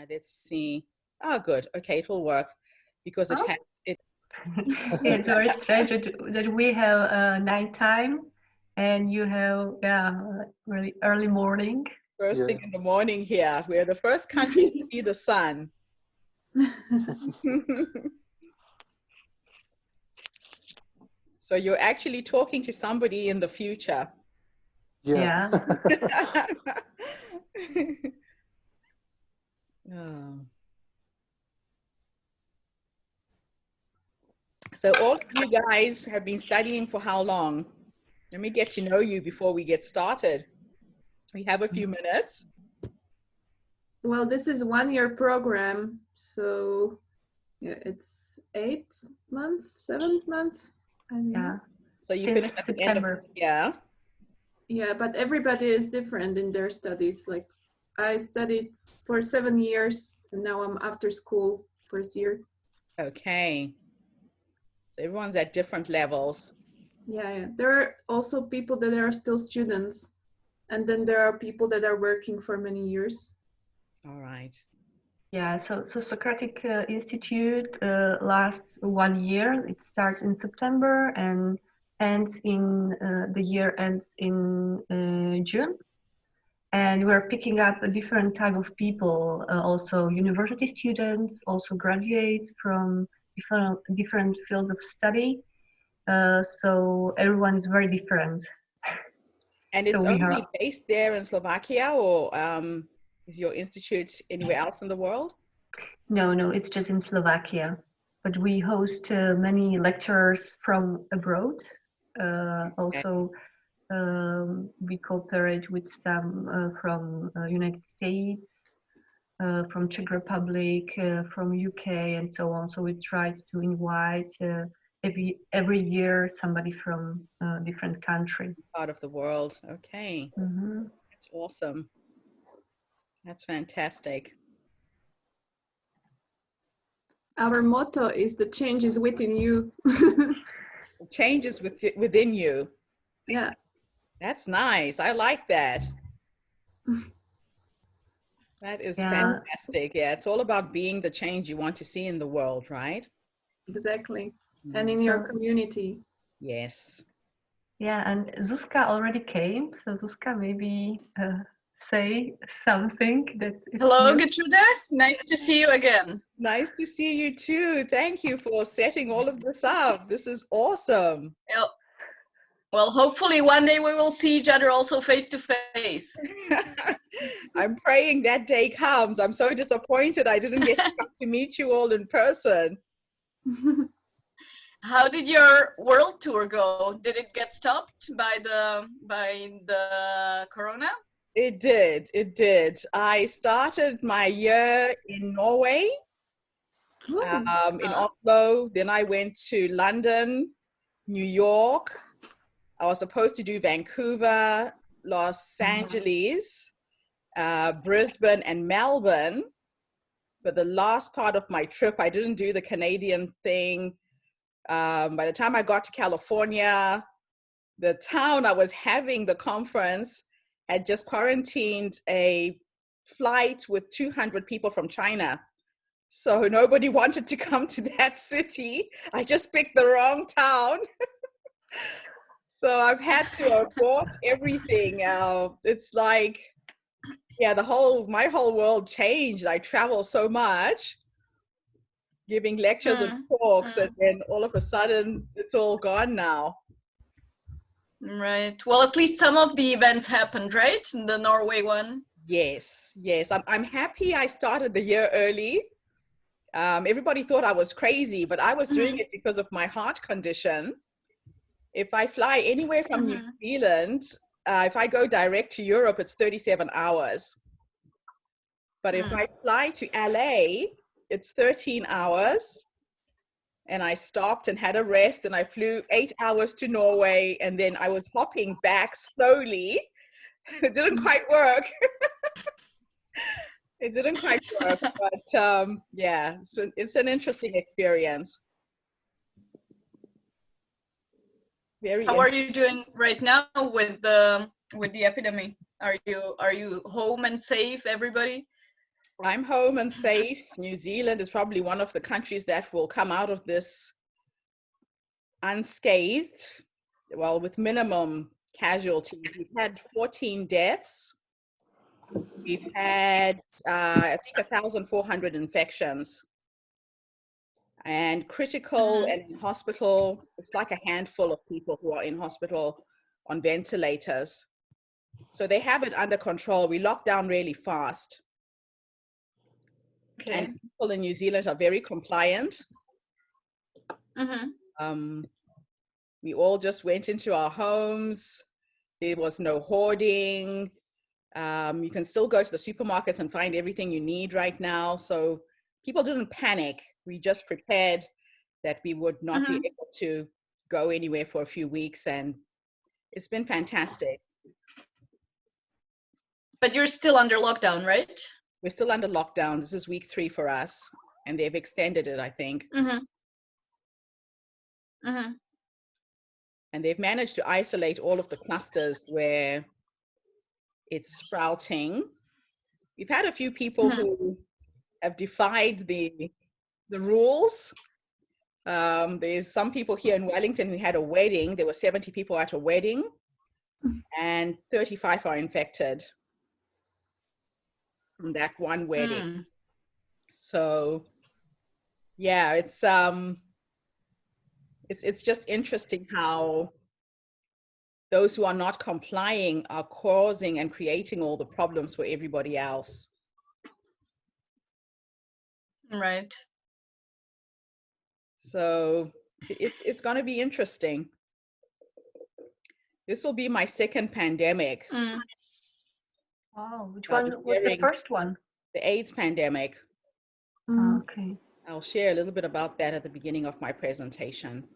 let's see. Oh, good. Okay, it will work because it Oh. has it. It's very strange that we have nighttime and you have really early morning. First thing in the morning here. We're the first country to see the sun. So you're actually talking to somebody in the future. Yeah. Oh. So all of you guys have been studying for how long? Let me get to know you before we get started. We have a few minutes. Well, this is 1-year program, so yeah, it's 8th month, 7th month. I don't know. So you Since finished at the end of this year. Yeah, but everybody is different in their studies. Like I studied for 7 years and now I'm after school first year. Okay. So everyone's at different levels. Yeah. There are also people that are still students. And then there are people that are working for many years. All right. Yeah, so Socratic Institute lasts 1 year. It starts in September and ends in the year ends in June. And we're picking up a different type of people, also university students, also graduates from different fields of study. So everyone is very different. And it's only based there in Slovakia, or is your institute anywhere else in the world? No, it's just in Slovakia. But we host many lecturers from abroad. Also, we cooperate with some from United States, from Czech Republic, from UK, and so on. So we try to invite every year somebody from a different country. Part of the world. Okay. Mm-hmm. That's awesome. That's fantastic. Our motto is the change is within you. Change is within you. Yeah. That's nice. I like that. That is fantastic. Yeah, it's all about being the change you want to see in the world, right? Exactly. And in your community. Yes. Yeah, and Zuzka already came. So Zuzka, maybe say something that is Hello, new. Gertrude. Nice to see you again. Nice to see you too. Thank you for setting all of this up. This is awesome. Yep. Well, hopefully one day we will see each other also face to face. I'm praying that day comes. I'm so disappointed I didn't get to come to meet you all in person. How did your world tour go? Did it get stopped by the corona? It did. It did. I started my year in Norway, in Oslo. Then I went to London, New York. I was supposed to do Vancouver, Los Angeles, Brisbane, and Melbourne. But the last part of my trip, I didn't do the Canadian thing. By the time I got to California, the town I was having the conference had just quarantined a flight with 200 people from China. So nobody wanted to come to that city. I just picked the wrong town. So I've had to abort everything. It's like, yeah, my whole world changed. I travel so much, giving lectures and talks, and then all of a sudden it's all gone now. Right. Well, at least some of the events happened, right? The Norway one. Yes. I'm happy I started the year early. Everybody thought I was crazy, but I was doing it because of my heart condition. If I fly anywhere from New Zealand, if I go direct to Europe, it's 37 hours. But if I fly to LA, it's 13 hours. And I stopped and had a rest, and I flew 8 hours to Norway, and then I was hopping back slowly. It didn't quite work. It didn't quite work, but yeah, it's an interesting experience. How are you doing right now with the epidemic? Are you home and safe, everybody? I'm home and safe. New Zealand is probably one of the countries that will come out of this unscathed, well, with minimum casualties. We've had 14 deaths. We've had, I think, 1,400 infections. And critical and in hospital, it's like a handful of people who are in hospital on ventilators. So they have it under control. We locked down really fast. Okay. And people in New Zealand are very compliant. We all just went into our homes. There was no hoarding. You can still go to the supermarkets and find everything you need right now. So people didn't panic. We just prepared that we would not be able to go anywhere for a few weeks, and it's been fantastic. But you're still under lockdown, right? We're still under lockdown. This is week 3 for us, and they've extended it, I think. And they've managed to isolate all of the clusters where it's sprouting. We've had a few people who have defied the rules. There's some people here in Wellington who had a wedding. There were 70 people at a wedding, and 35 are infected from that one wedding. So yeah, it's just interesting how those who are not complying are causing and creating all the problems for everybody else. Right. So it's going to be interesting. This will be my second pandemic. Wow, which one was the first one? The AIDS pandemic. Okay. I'll share a little bit about that at the beginning of my presentation.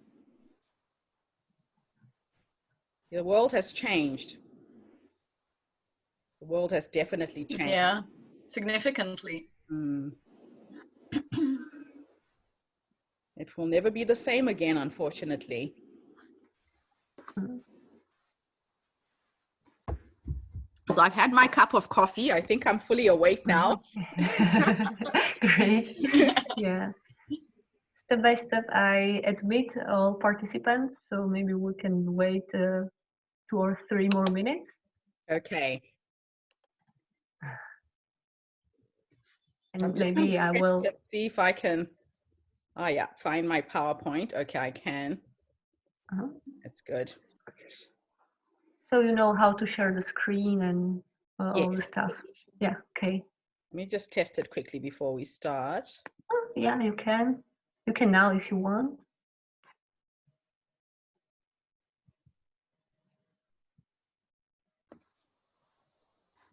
The world has changed. The world has definitely changed. Yeah, significantly. It will never be the same again, unfortunately. So I've had my cup of coffee. I think I'm fully awake now. Great. Yeah. Step by step, I admit all participants, so maybe we can wait 2 or 3 more minutes. Okay. And maybe I will see if I can. Oh yeah, find my PowerPoint. Okay, I can. That's good. So you know how to share the screen and all the stuff. Yeah. Okay. Let me just test it quickly before we start. Yeah, you can. You can now if you want.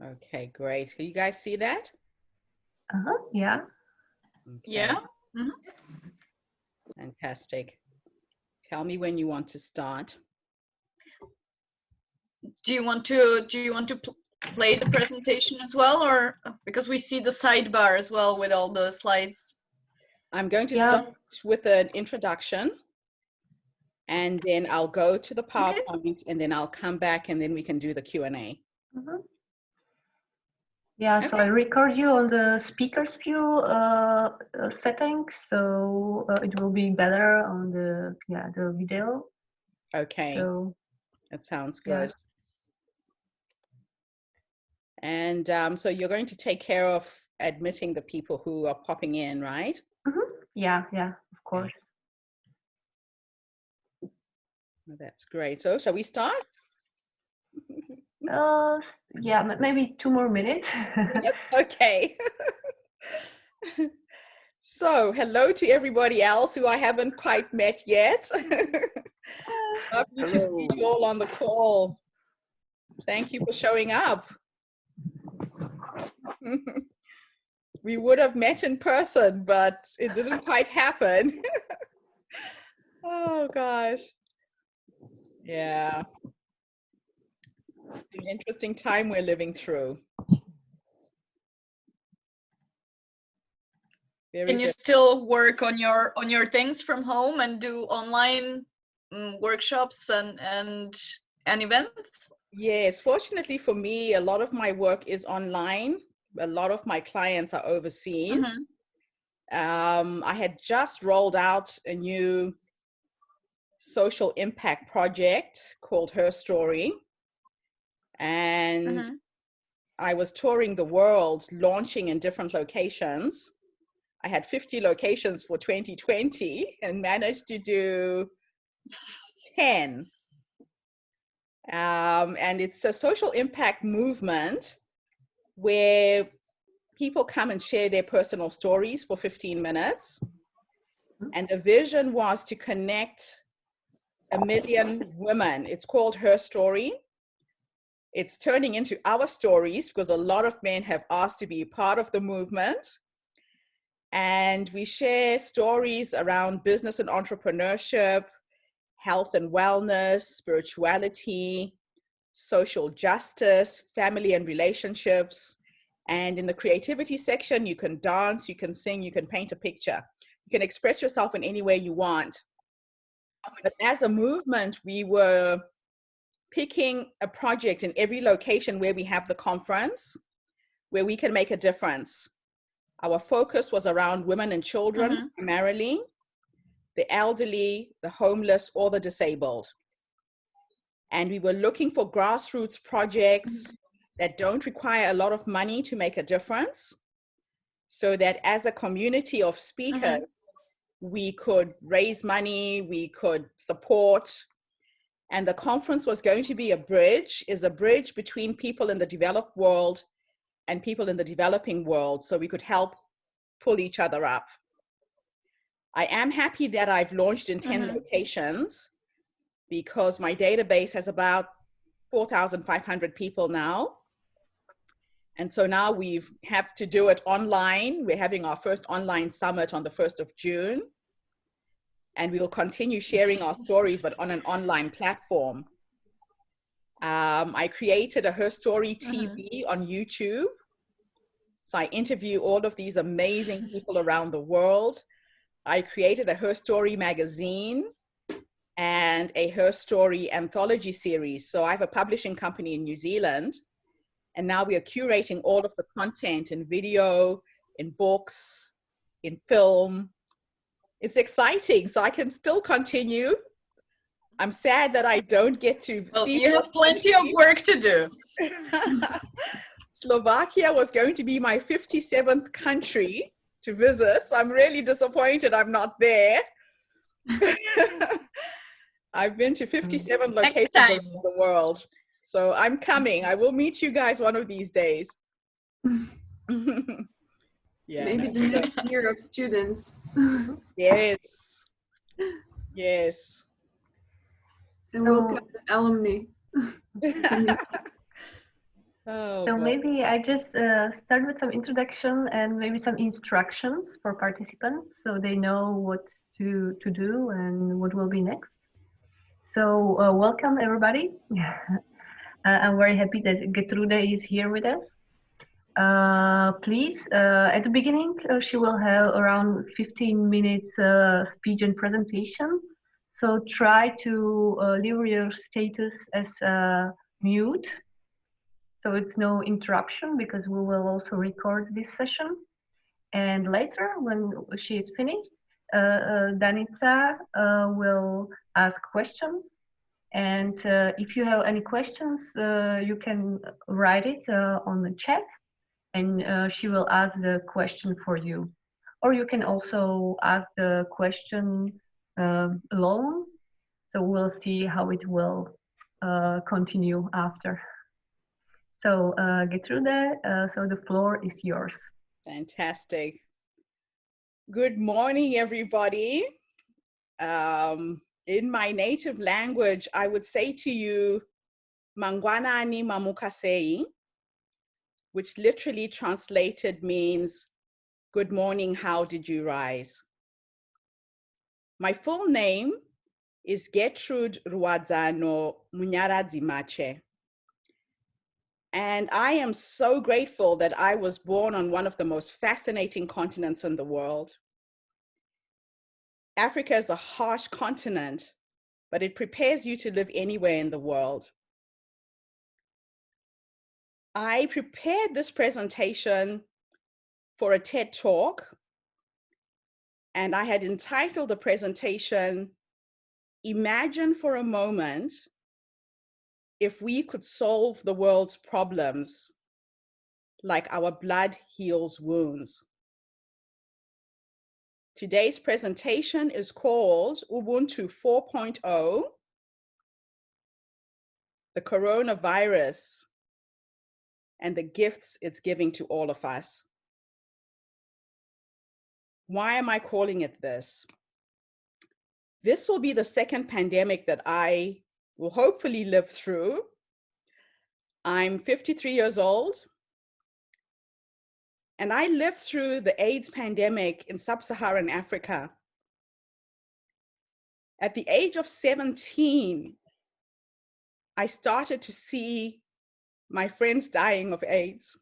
Okay, great. Can you guys see that? Yeah. Okay. Yeah. Fantastic. Tell me when you want to start. Do you want to play the presentation as well, or because we see the sidebar as well with all the slides? I'm going to start with an introduction, and then I'll go to the PowerPoint, and then I'll come back, and then we can do the Q&A. Yeah, so I record you on the speaker's view settings, so it will be better on the video. Okay, so that sounds good. And so you're going to take care of admitting the people who are popping in, right? Yeah, of course. That's great. So shall we start? Yeah, maybe 2 more minutes. That's okay. So hello to everybody else who I haven't quite met yet. Lovely to see you all on the call. Thank you for showing up. We would have met in person, but it didn't quite happen. Oh gosh. Yeah. An interesting time we're living through. Can you still work on your things from home and do online workshops and events? Yes, fortunately for me, a lot of my work is online. a lot of my clients are overseas. I had just rolled out a new social impact project called Her Story. And I was touring the world, launching in different locations. I had 50 locations for 2020 and managed to do 10. And it's a social impact movement where people come and share their personal stories for 15 minutes. And the vision was to connect 1 million women. It's called Her Story. It's turning into our stories because a lot of men have asked to be part of the movement. And we share stories around business and entrepreneurship, health and wellness, spirituality, social justice, family and relationships. And in the creativity section, you can dance, you can sing, you can paint a picture. You can express yourself in any way you want. But as a movement, we were picking a project in every location where we have the conference, where we can make a difference. Our focus was around women and children, primarily, the elderly, the homeless, or the disabled. And we were looking for grassroots projects that don't require a lot of money to make a difference, so that as a community of speakers, we could raise money, we could support. And the conference was going to be a bridge between people in the developed world and people in the developing world, so we could help pull each other up. I am happy that I've launched in 10 locations, because my database has about 4,500 people now. And so now we have to do it online. We're having our first online summit on the 1st of June. And we will continue sharing our stories, but on an online platform. I created a Her Story TV on YouTube. So I interview all of these amazing people around the world. I created a Her Story magazine and a Her Story anthology series. So I have a publishing company in New Zealand, and now we are curating all of the content in video, in books, in film. It's exciting, so I can still continue. I'm sad that I don't get to see. You have plenty of work to do. Slovakia was going to be my 57th country to visit, so I'm really disappointed I'm not there. I've been to 57 locations around the world, so I'm coming. I will meet you guys one of these days. Yeah, maybe the next year of students. Yes. Yes. And we'll come as alumni. So maybe I just start with some introduction and maybe some instructions for participants, so they know what to do and what will be next. So welcome everybody. I'm very happy that Gertrude is here with us. Please, at the beginning, she will have around 15 minutes speech and presentation. So try to leave your status as mute, so it's no interruption, because we will also record this session. And later, when she is finished, Danica will ask questions. And if you have any questions, you can write it on the chat, and she will ask the question for you. Or you can also ask the question alone. So we'll see how it will continue after. So Gertrude, so the floor is yours. Fantastic. Good morning, everybody. In my native language, I would say to you, Mangwanani Mamukasei, which literally translated means, good morning, how did you rise? My full name is Gertrude Ruadzano Munyaradzimache. And I am so grateful that I was born on one of the most fascinating continents in the world. Africa is a harsh continent, but it prepares you to live anywhere in the world. I prepared this presentation for a TED Talk, and I had entitled the presentation, "Imagine for a moment if we could solve the world's problems like our blood heals wounds." Today's presentation is called Ubuntu 4.0, the coronavirus and the gifts it's giving to all of us. Why am I calling it this? This will be the second pandemic that I will hopefully live through. I'm 53 years old, and I lived through the AIDS pandemic in sub-Saharan Africa. At the age of 17, I started to see my friends dying of AIDS.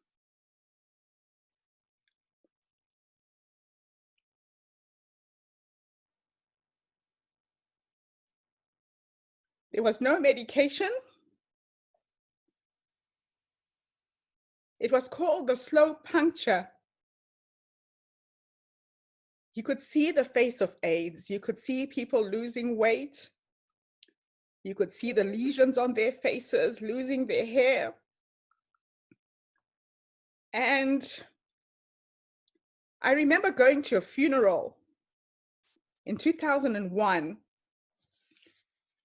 There was no medication. It was called the slow puncture. You could see the face of AIDS. You could see people losing weight. You could see the lesions on their faces, losing their hair. And I remember going to a funeral in 2001,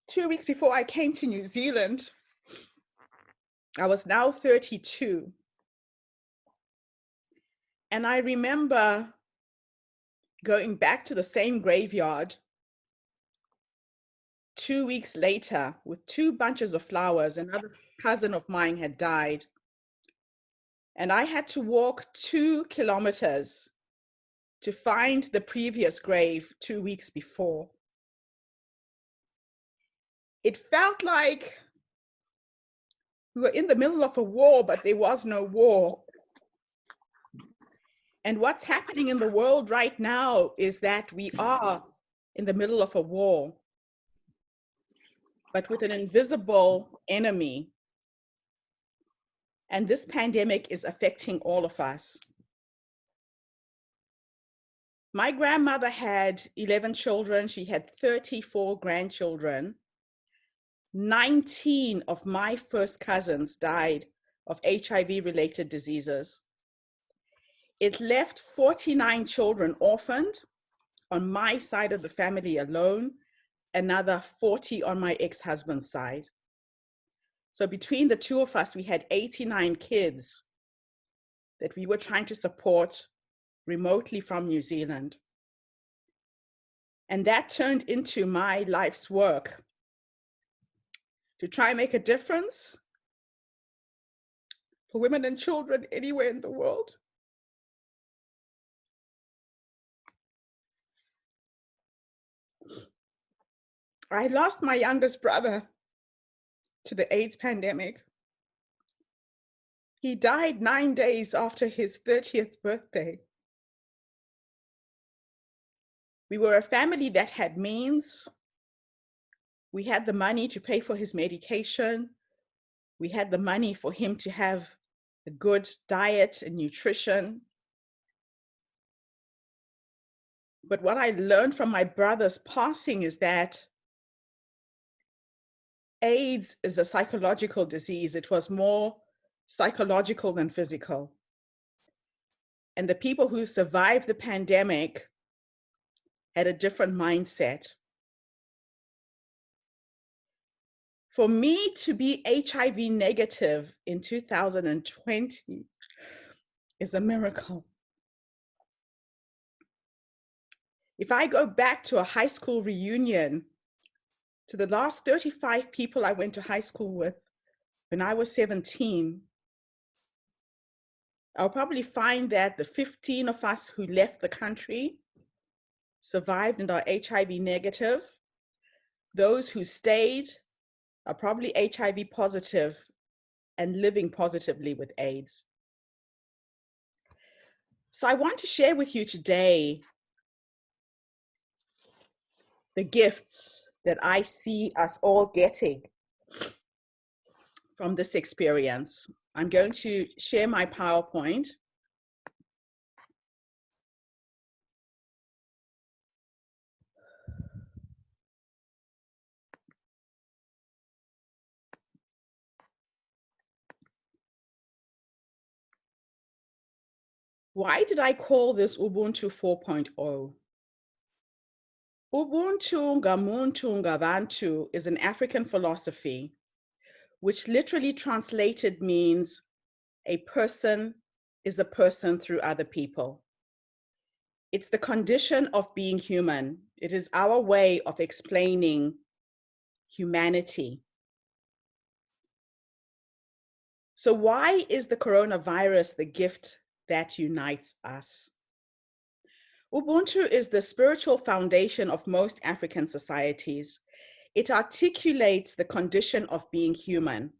2 weeks before I came to New Zealand. I was now 32. And I remember going back to the same graveyard 2 weeks later with 2 bunches of flowers. Another cousin of mine had died. And I had to walk 2 kilometers to find the previous grave 2 weeks before. It felt like we were in the middle of a war, but there was no war. And what's happening in the world right now is that we are in the middle of a war, but with an invisible enemy. And this pandemic is affecting all of us. My grandmother had 11 children. She had 34 grandchildren. 19 of my first cousins died of HIV-related diseases. It left 49 children orphaned on my side of the family alone, another 40 on my ex-husband's side. So between the two of us, we had 89 kids that we were trying to support remotely from New Zealand. And that turned into my life's work to try and make a difference for women and children anywhere in the world. I lost my youngest brother to the AIDS pandemic. He died 9 days after his 30th birthday. We were a family that had means. We had the money to pay for his medication. We had the money for him to have a good diet and nutrition. But what I learned from my brother's passing is that AIDS is a psychological disease. It was more psychological than physical. And the people who survived the pandemic had a different mindset. For me to be HIV negative in 2020 is a miracle. If I go back to a high school reunion, to the last 35 people I went to high school with when I was 17, I'll probably find that the 15 of us who left the country survived and are HIV negative. Those who stayed are probably HIV positive and living positively with AIDS. So I want to share with you today the gifts that I see us all getting from this experience. I'm going to share my PowerPoint. Why did I call this Ubuntu 4.0? Ubuntu ngamuntu ngabantu is an African philosophy, which literally translated means a person is a person through other people. It's the condition of being human. It is our way of explaining humanity. So why is the coronavirus the gift that unites us? Ubuntu is the spiritual foundation of most African societies. It articulates the condition of being human,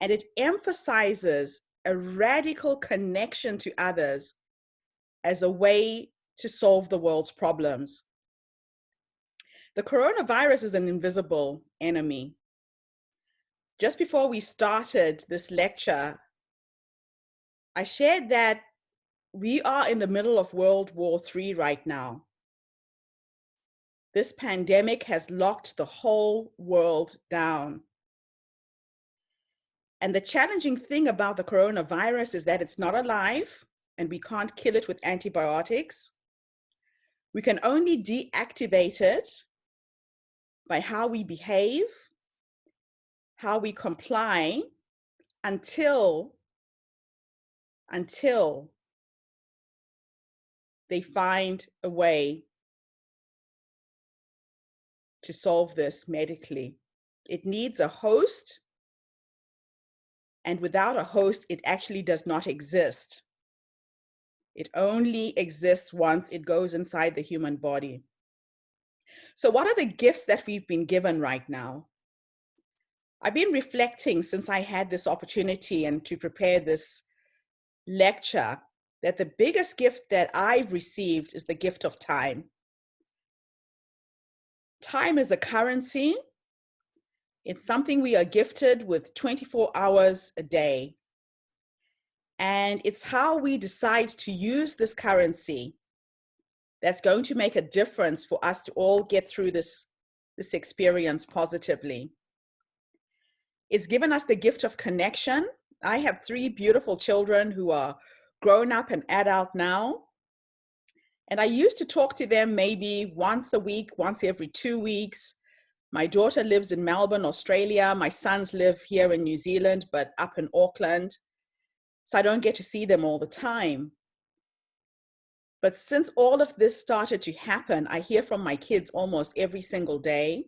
and it emphasizes a radical connection to others as a way to solve the world's problems. The coronavirus is an invisible enemy. Just before we started this lecture, I shared that we are in the middle of World War III right now. This pandemic has locked the whole world down. And the challenging thing about the coronavirus is that it's not alive and we can't kill it with antibiotics. We can only deactivate it by how we behave, how we comply until they find a way to solve this medically. It needs a host, and without a host, it actually does not exist. It only exists once it goes inside the human body. So what are the gifts that we've been given right now? I've been reflecting since I had this opportunity and to prepare this lecture that the biggest gift that I've received is the gift of time. Time is a currency. It's something we are gifted with 24 hours a day. And it's how we decide to use this currency that's going to make a difference for us to all get through this experience positively. It's given us the gift of connection. I have 3 beautiful children who are grown up and adult now. And I used to talk to them maybe once a week, once every 2 weeks. My daughter lives in Melbourne, Australia. My sons live here in New Zealand, but up in Auckland. So I don't get to see them all the time. But since all of this started to happen, I hear from my kids almost every single day.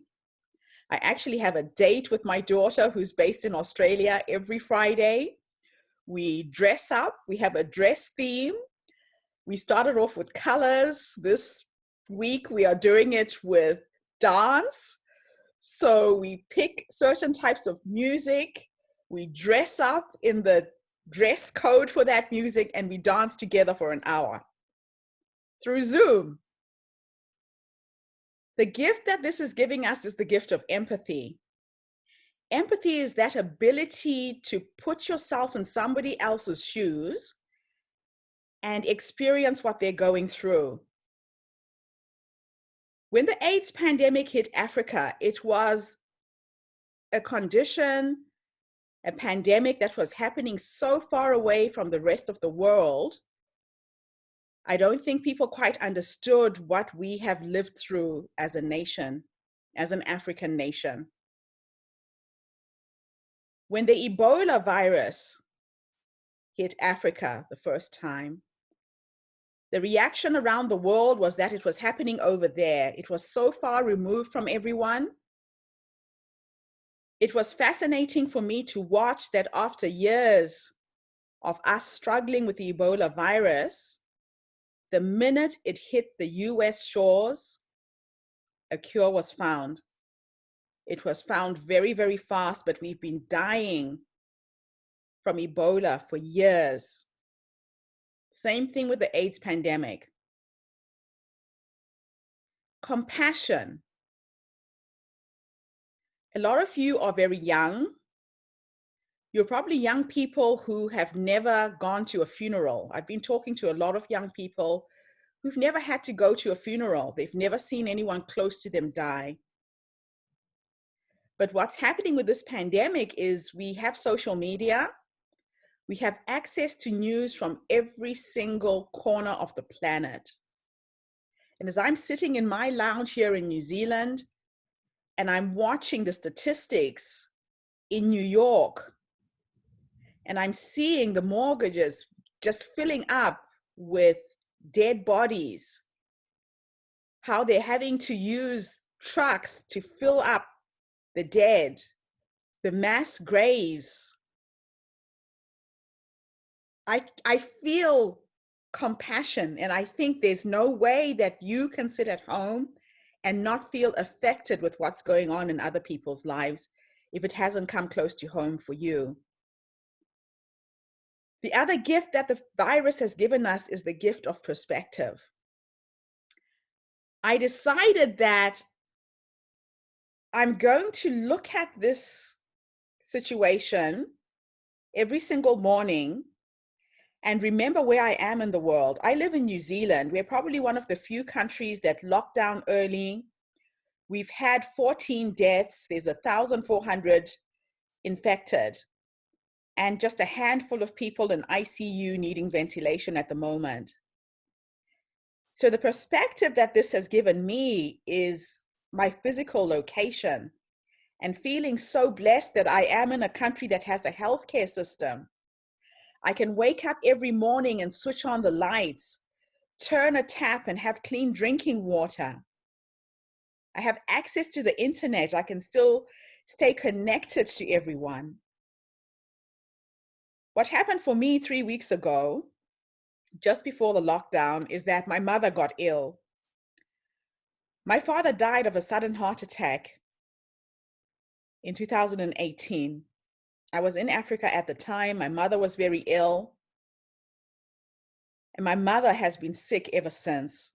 I actually have a date with my daughter who's based in Australia every Friday. We dress up, we have a dress theme. We started off with colors. This week we are doing it with dance. So we pick certain types of music, we dress up in the dress code for that music, and we dance together for an hour through Zoom. The gift that this is giving us is the gift of empathy. Empathy is that ability to put yourself in somebody else's shoes and experience what they're going through. When the AIDS pandemic hit Africa, it was a condition, a pandemic that was happening so far away from the rest of the world. I don't think people quite understood what we have lived through as a nation, as an African nation. When the Ebola virus hit Africa the first time, the reaction around the world was that it was happening over there. It was so far removed from everyone. It was fascinating for me to watch that after years of us struggling with the Ebola virus, the minute it hit the US shores, a cure was found. It was found very, very fast, but we've been dying from Ebola for years. Same thing with the AIDS pandemic. Compassion. A lot of you are very young. You're probably young people who have never gone to a funeral. I've been talking to a lot of young people who've never had to go to a funeral. They've never seen anyone close to them die. But what's happening with this pandemic is we have social media. We have access to news from every single corner of the planet. And as I'm sitting in my lounge here in New Zealand, and I'm watching the statistics in New York, and I'm seeing the mortgages just filling up with dead bodies, how they're having to use trucks to fill up the dead, the mass graves. I feel compassion, and I think there's no way that you can sit at home and not feel affected with what's going on in other people's lives if it hasn't come close to home for you. The other gift that the virus has given us is the gift of perspective. I decided that I'm going to look at this situation every single morning and remember where I am in the world. I live in New Zealand. We're probably one of the few countries that locked down early. We've had 14 deaths. There's 1,400 infected, and just a handful of people in ICU needing ventilation at the moment. So the perspective that this has given me is my physical location and feeling so blessed that I am in a country that has a healthcare system. I can wake up every morning and switch on the lights, turn a tap and have clean drinking water. I have access to the internet. I can still stay connected to everyone. What happened for me 3 weeks ago, just before the lockdown, is that my mother got ill. My father died of a sudden heart attack in 2018. I was in Africa at the time. My mother was very ill. And my mother has been sick ever since.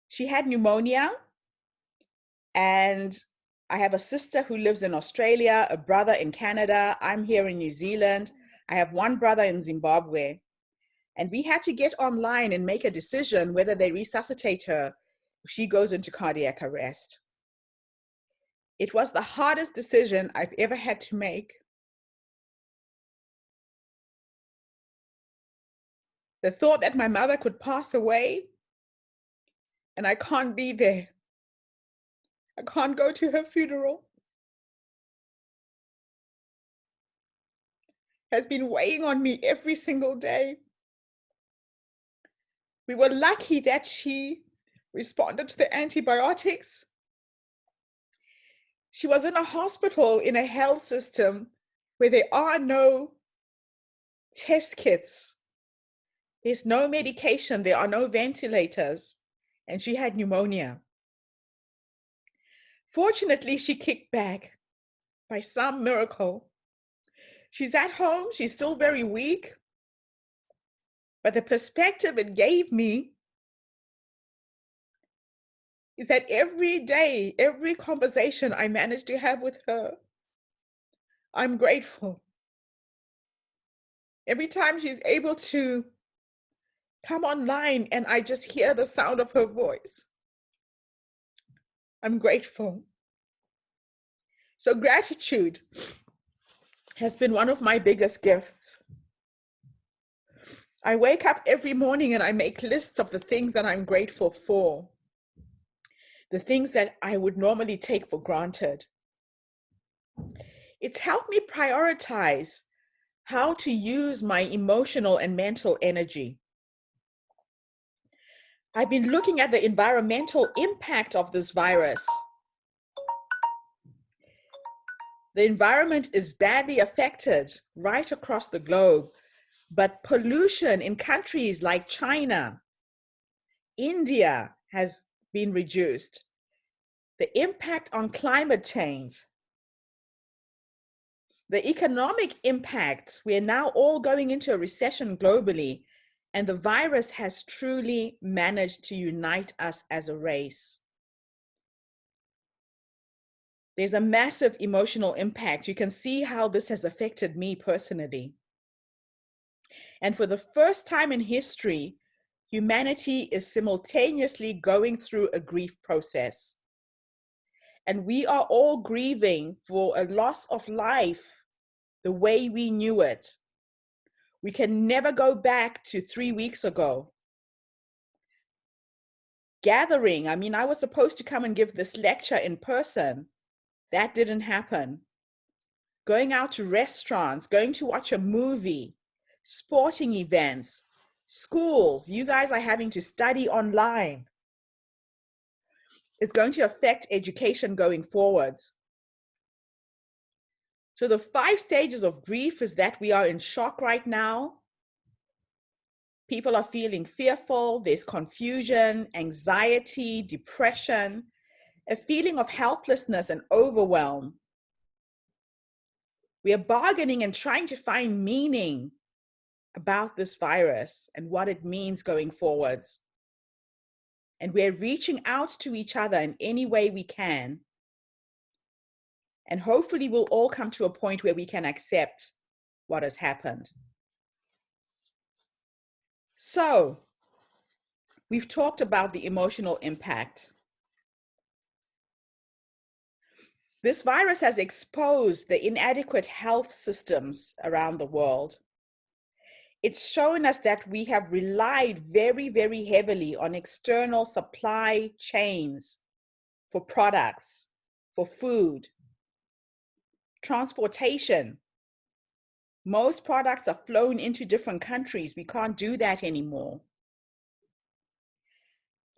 She had pneumonia. And I have a sister who lives in Australia, a brother in Canada. I'm here in New Zealand. I have one brother in Zimbabwe. And we had to get online and make a decision whether they resuscitate her if she goes into cardiac arrest. It was the hardest decision I've ever had to make. The thought that my mother could pass away and I can't be there. I can't go to her funeral has been weighing on me every single day. We were lucky that she responded to the antibiotics. She was in a hospital in a health system where there are no test kits. There's no medication. There are no ventilators. And she had pneumonia. Fortunately, she kicked back by some miracle. She's at home. She's still very weak. But the perspective it gave me is that every day, every conversation I managed to have with her, I'm grateful. Every time she's able to come online and I just hear the sound of her voice, I'm grateful. So gratitude has been one of my biggest gifts. I wake up every morning and I make lists of the things that I'm grateful for, the things that I would normally take for granted. It's helped me prioritize how to use my emotional and mental energy. I've been looking at the environmental impact of this virus. The environment is badly affected right across the globe, but pollution in countries like China, India has been reduced. The impact on climate change, the economic impact, we are now all going into a recession globally, and the virus has truly managed to unite us as a race. There's a massive emotional impact. You can see how this has affected me personally. And for the first time in history, humanity is simultaneously going through a grief process. And we are all grieving for a loss of life the way we knew it. We can never go back to 3 weeks ago. Gathering, I mean, I was supposed to come and give this lecture in person. That didn't happen. Going out to restaurants, going to watch a movie, sporting events, schools, you guys are having to study online. It's going to affect education going forwards. So the 5 stages of grief is that we are in shock right now. People are feeling fearful, there's confusion, anxiety, depression, a feeling of helplessness and overwhelm. We are bargaining and trying to find meaning about this virus and what it means going forwards. And we're reaching out to each other in any way we can. And hopefully we'll all come to a point where we can accept what has happened. So, we've talked about the emotional impact. This virus has exposed the inadequate health systems around the world. It's shown us that we have relied very, very heavily on external supply chains for products, for food, transportation. Most products are flown into different countries. We can't do that anymore.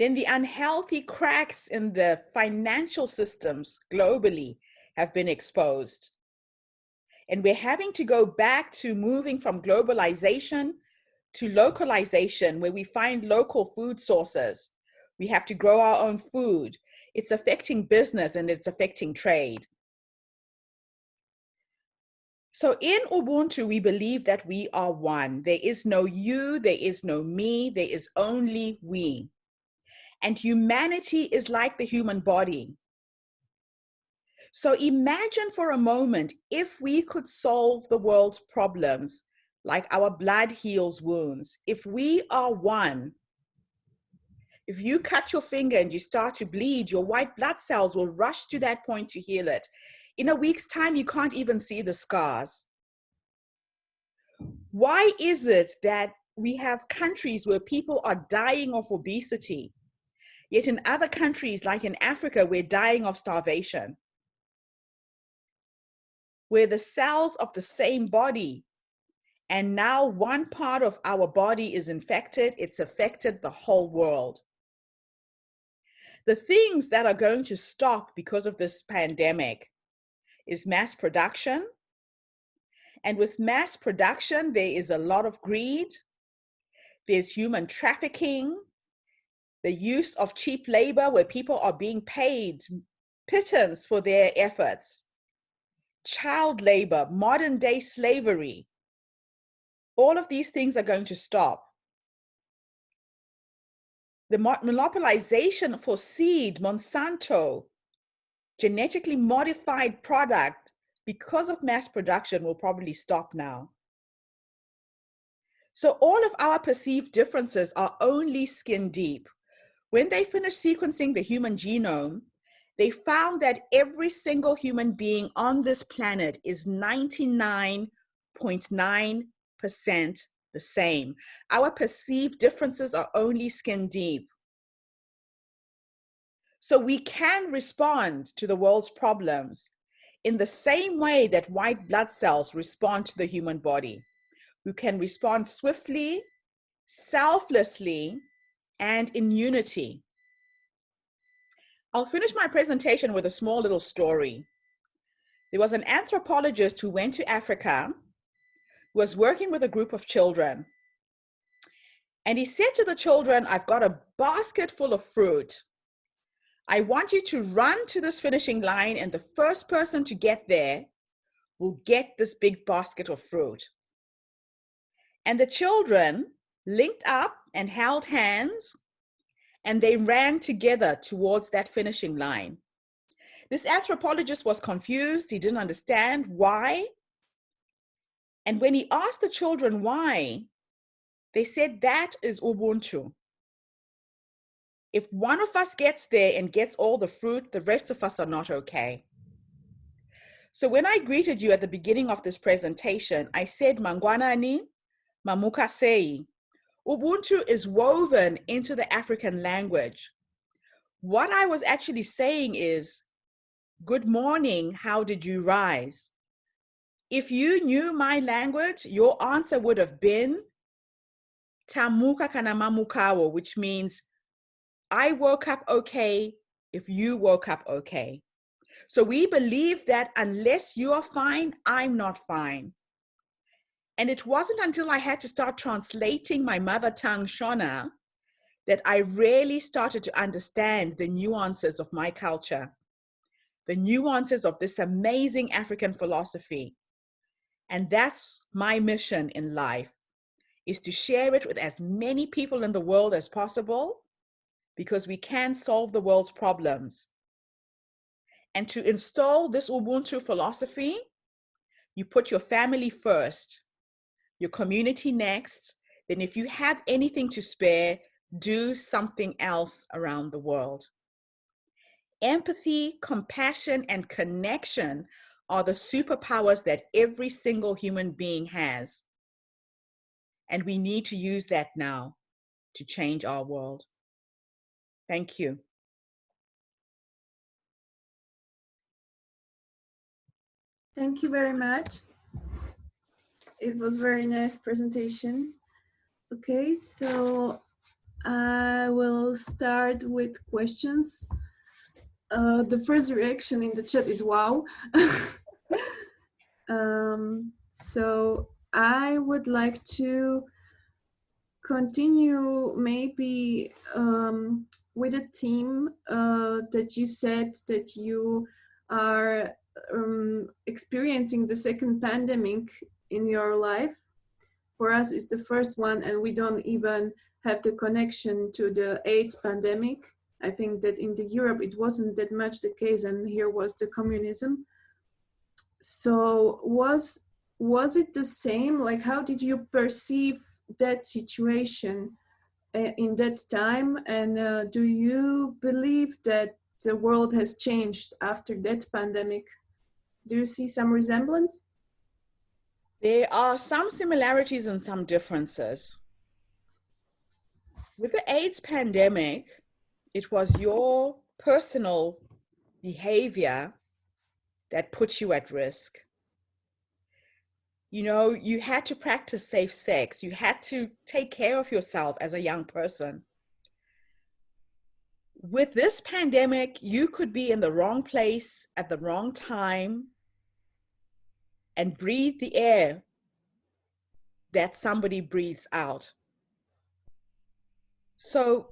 Then the unhealthy cracks in the financial systems globally have been exposed. And we're having to go back to moving from globalization to localization, where we find local food sources. We have to grow our own food. It's affecting business and it's affecting trade. So in Ubuntu, we believe that we are one. There is no you, there is no me, there is only we. And humanity is like the human body. So imagine for a moment if we could solve the world's problems like our blood heals wounds. If we are one, if you cut your finger and you start to bleed, your white blood cells will rush to that point to heal it. In a week's time, you can't even see the scars. Why is it that we have countries where people are dying of obesity, yet in other countries, like in Africa, we're dying of starvation? Where the cells of the same body, and now one part of our body is infected, it's affected the whole world. The things that are going to stop because of this pandemic is mass production. And with mass production, there is a lot of greed. There's human trafficking, the use of cheap labor where people are being paid pittance for their efforts, child labor, modern day slavery. All of these things are going to stop. The monopolization for seed, Monsanto, genetically modified product, because of mass production, will probably stop now. So all of our perceived differences are only skin deep. When they finished sequencing the human genome, they found that every single human being on this planet is 99.9% the same. Our perceived differences are only skin deep. So we can respond to the world's problems in the same way that white blood cells respond to the human body. We can respond swiftly, selflessly, and in unity. I'll finish my presentation with a small little story. There was an anthropologist who went to Africa, who was working with a group of children. And he said to the children, I've got a basket full of fruit. I want you to run to this finishing line, and the first person to get there will get this big basket of fruit. And the children linked up and held hands, and they ran together towards that finishing line. This anthropologist was confused. He didn't understand why. And when he asked the children why, they said that is Ubuntu. If one of us gets there and gets all the fruit, the rest of us are not okay. So when I greeted you at the beginning of this presentation, I said, Mangwanani, Mamuka Sei. Ubuntu is woven into the African language. What I was actually saying is, good morning, how did you rise? If you knew my language, your answer would have been Tamuka kana mamukawo, which means I woke up okay if you woke up okay. So we believe that unless you are fine, I'm not fine. And it wasn't until I had to start translating my mother tongue, Shona, that I really started to understand the nuances of my culture, the nuances of this amazing African philosophy. And that's my mission in life, is to share it with as many people in the world as possible, because we can solve the world's problems. And to install this Ubuntu philosophy, you put your family first, your community next, then if you have anything to spare, do something else around the world. Empathy, compassion, and connection are the superpowers that every single human being has. And we need to use that now to change our world. Thank you. Thank you very much. It was very nice presentation. Okay, so I will start with questions. The first reaction in the chat is wow. So I would like to continue maybe with a theme that you said that you are experiencing the second pandemic in your life. For us, it's the first one, and we don't even have the connection to the AIDS pandemic. I think that in the Europe, it wasn't that much the case, and here was the communism. So was it the same? Like, how did you perceive that situation in that time? And do you believe that the world has changed after that pandemic? Do you see some resemblance? There are some similarities and some differences. With the AIDS pandemic, it was your personal behavior that put you at risk. You know, you had to practice safe sex. You had to take care of yourself as a young person. With this pandemic, you could be in the wrong place at the wrong time and breathe the air that somebody breathes out. So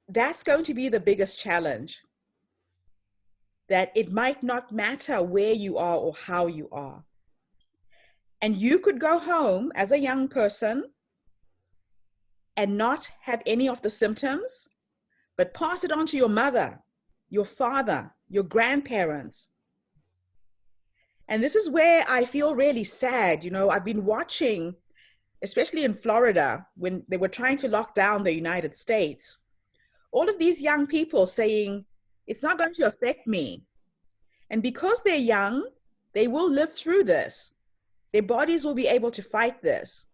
that's going to be the biggest challenge, that it might not matter where you are or how you are. And you could go home as a young person and not have any of the symptoms, but pass it on to your mother, your father, your grandparents. And this is where I feel really sad. You know, I've been watching, especially in Florida, when they were trying to lock down the United States, all of these young people saying, it's not going to affect me. And because they're young, they will live through this. Their bodies will be able to fight this.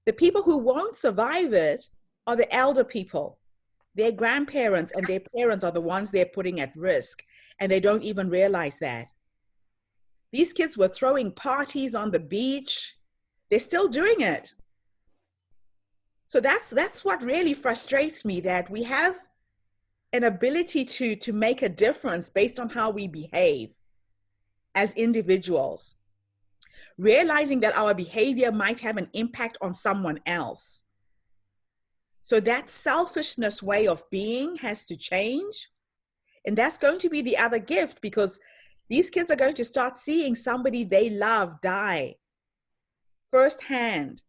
The people who won't survive it are the elder people. Their grandparents and their parents are the ones they're putting at risk, and they don't even realize that. These kids were throwing parties on the beach. They're still doing it. So that's what really frustrates me, that we have an ability to make a difference based on how we behave as individuals, realizing that our behavior might have an impact on someone else. So that selfishness way of being has to change. And that's going to be the other gift, because these kids are going to start seeing somebody they love die firsthand,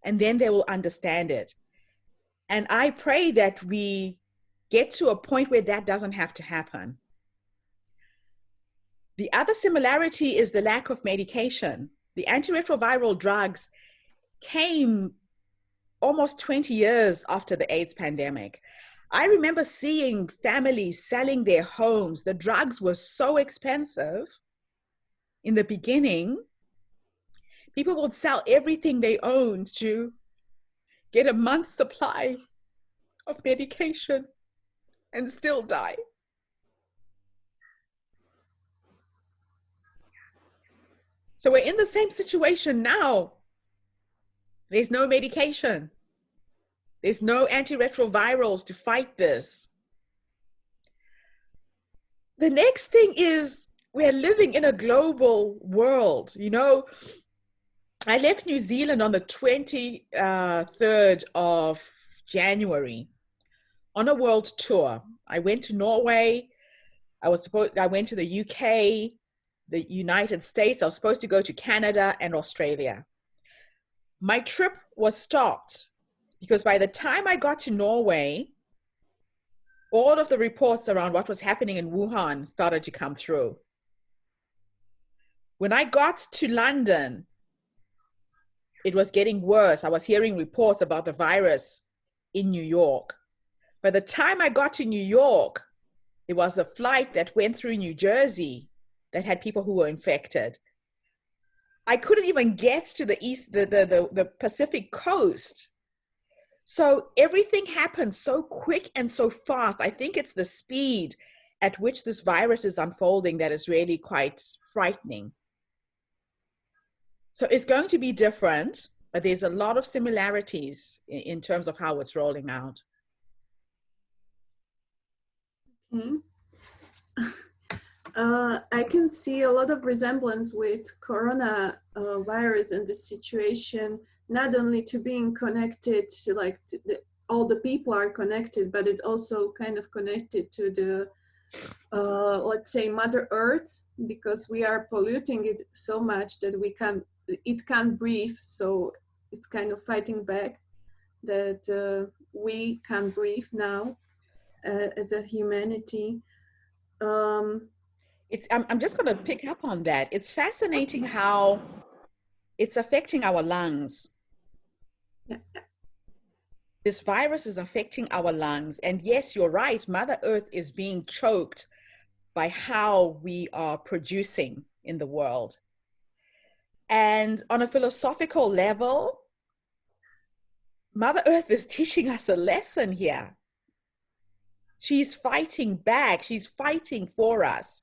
and then they will understand it. And I pray that we get to a point where that doesn't have to happen. The other similarity is the lack of medication. The antiretroviral drugs came almost 20 years after the AIDS pandemic. I remember seeing families selling their homes. The drugs were so expensive in the beginning. People would sell everything they owned to get a month's supply of medication and still die. So we're in the same situation now. There's no medication. There's no antiretrovirals to fight this. The next thing is we're living in a global world. You know, I left New Zealand on the 23rd of January on a world tour. I went to Norway. I went to the UK, the United States. I was supposed to go to Canada and Australia. My trip was stopped because by the time I got to Norway, all of the reports around what was happening in Wuhan started to come through. When I got to London, it was getting worse. I was hearing reports about the virus in New York. By the time I got to New York, there was a flight that went through New Jersey that had people who were infected. I couldn't even get to the Pacific coast. So everything happened so quick and so fast. I think it's the speed at which this virus is unfolding that is really quite frightening. So it's going to be different, but there's a lot of similarities in terms of how it's rolling out. Okay. I can see a lot of resemblance with coronavirus and the situation, not only to being connected, like all the people are connected, but it's also kind of connected to the, let's say, Mother Earth, because we are polluting it so much that it can't breathe. So it's kind of fighting back that we can't breathe now as a humanity. I'm just going to pick up on that. It's fascinating how it's affecting our lungs. Yeah. This virus is affecting our lungs. And yes, you're right. Mother Earth is being choked by how we are producing in the world. And on a philosophical level, Mother Earth is teaching us a lesson here. She's fighting back. She's fighting for us.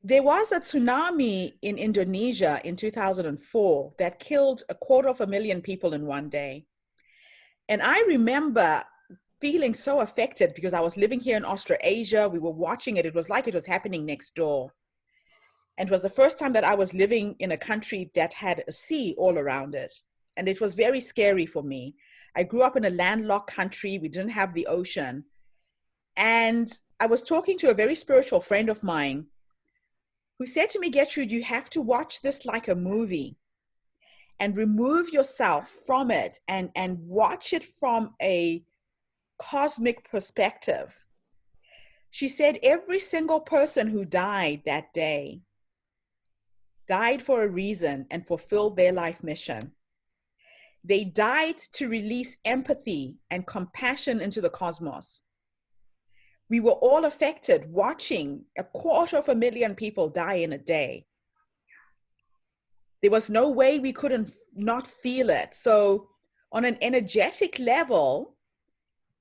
There was a tsunami in Indonesia in 2004 that killed 250,000 people in one day. And I remember feeling so affected because I was living here in Australasia. We were watching it. It was like it was happening next door. And it was the first time that I was living in a country that had a sea all around it. And it was very scary for me. I grew up in a landlocked country. We didn't have the ocean. And I was talking to a very spiritual friend of mine who said to me, Gertrude, you have to watch this like a movie and remove yourself from it and watch it from a cosmic perspective. She said every single person who died that day died for a reason and fulfilled their life mission. They died to release empathy and compassion into the cosmos. We were all affected watching 250,000 people die in a day. There was no way we couldn't not feel it. So on an energetic level,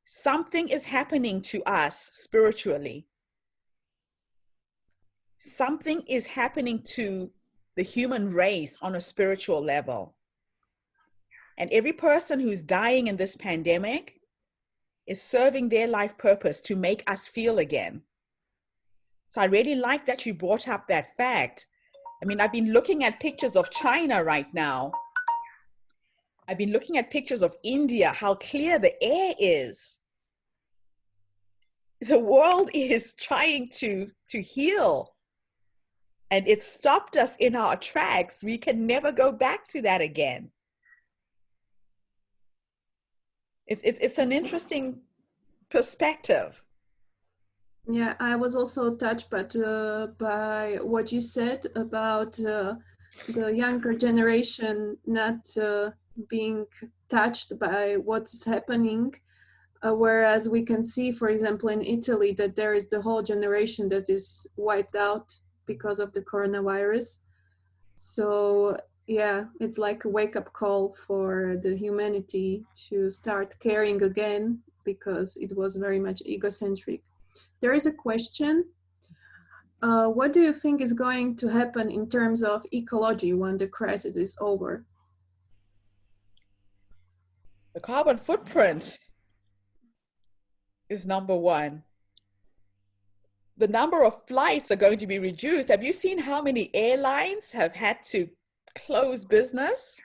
something is happening to us spiritually. Something is happening to the human race on a spiritual level. And every person who's dying in this pandemic is serving their life purpose to make us feel again. So I really like that you brought up that fact. I mean, I've been looking at pictures of China right now. I've been looking at pictures of India, how clear the air is. The world is trying to heal. And it stopped us in our tracks. We can never go back to that again. It's an interesting perspective. Yeah, I was also touched by what you said about the younger generation not being touched by what's happening. Whereas we can see, for example, in Italy, that there is the whole generation that is wiped out because of the coronavirus. So yeah, it's like a wake-up call for the humanity to start caring again, because it was very much egocentric. There is a question. What do you think is going to happen in terms of ecology when the crisis is over? The carbon footprint is number one. The number of flights are going to be reduced. Have you seen how many airlines have had to close business?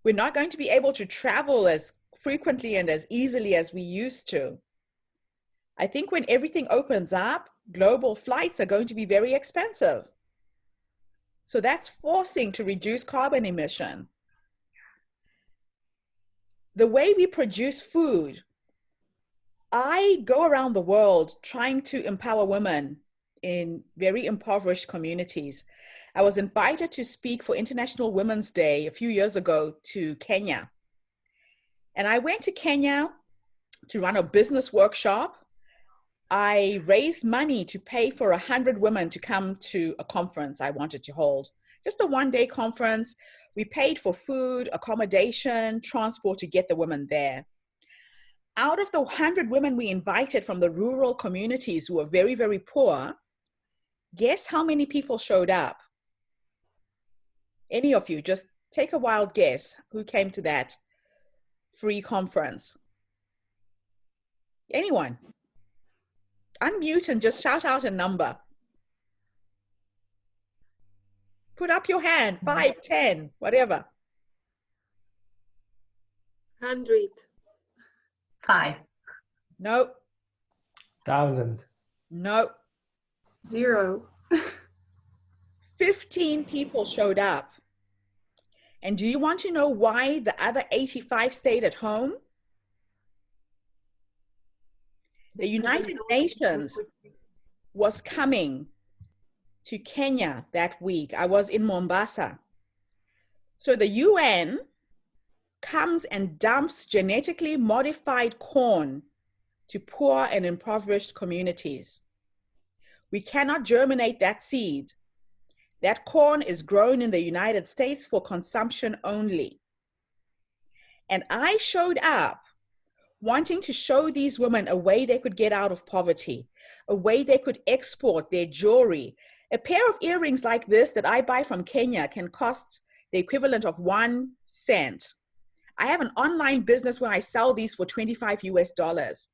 We're not going to be able to travel as frequently and as easily as we used to. I think when everything opens up, global flights are going to be very expensive. So that's forcing to reduce carbon emission. The way we produce food, I go around the world trying to empower women in very impoverished communities. I was invited to speak for International Women's Day a few years ago to Kenya. And I went to Kenya to run a business workshop. I raised money to pay for 100 women to come to a conference I wanted to hold. Just a one-day conference. We paid for food, accommodation, transport to get the women there. Out of the 100 women we invited from the rural communities who were very, very poor, guess how many people showed up? Any of you, just take a wild guess who came to that free conference. Anyone? Unmute and just shout out a number. Put up your hand, 5, 10, whatever. 100. 5. No. 1,000. No. 0. 15 people showed up. And do you want to know why the other 85 stayed at home? The United Nations was coming to Kenya that week. I was in Mombasa. So the UN comes and dumps genetically modified corn to poor and impoverished communities. We cannot germinate that seed. That corn is grown in the United States for consumption only. And I showed up wanting to show these women a way they could get out of poverty, a way they could export their jewelry. A pair of earrings like this that I buy from Kenya can cost the equivalent of 1 cent. I have an online business where I sell these for $25 US.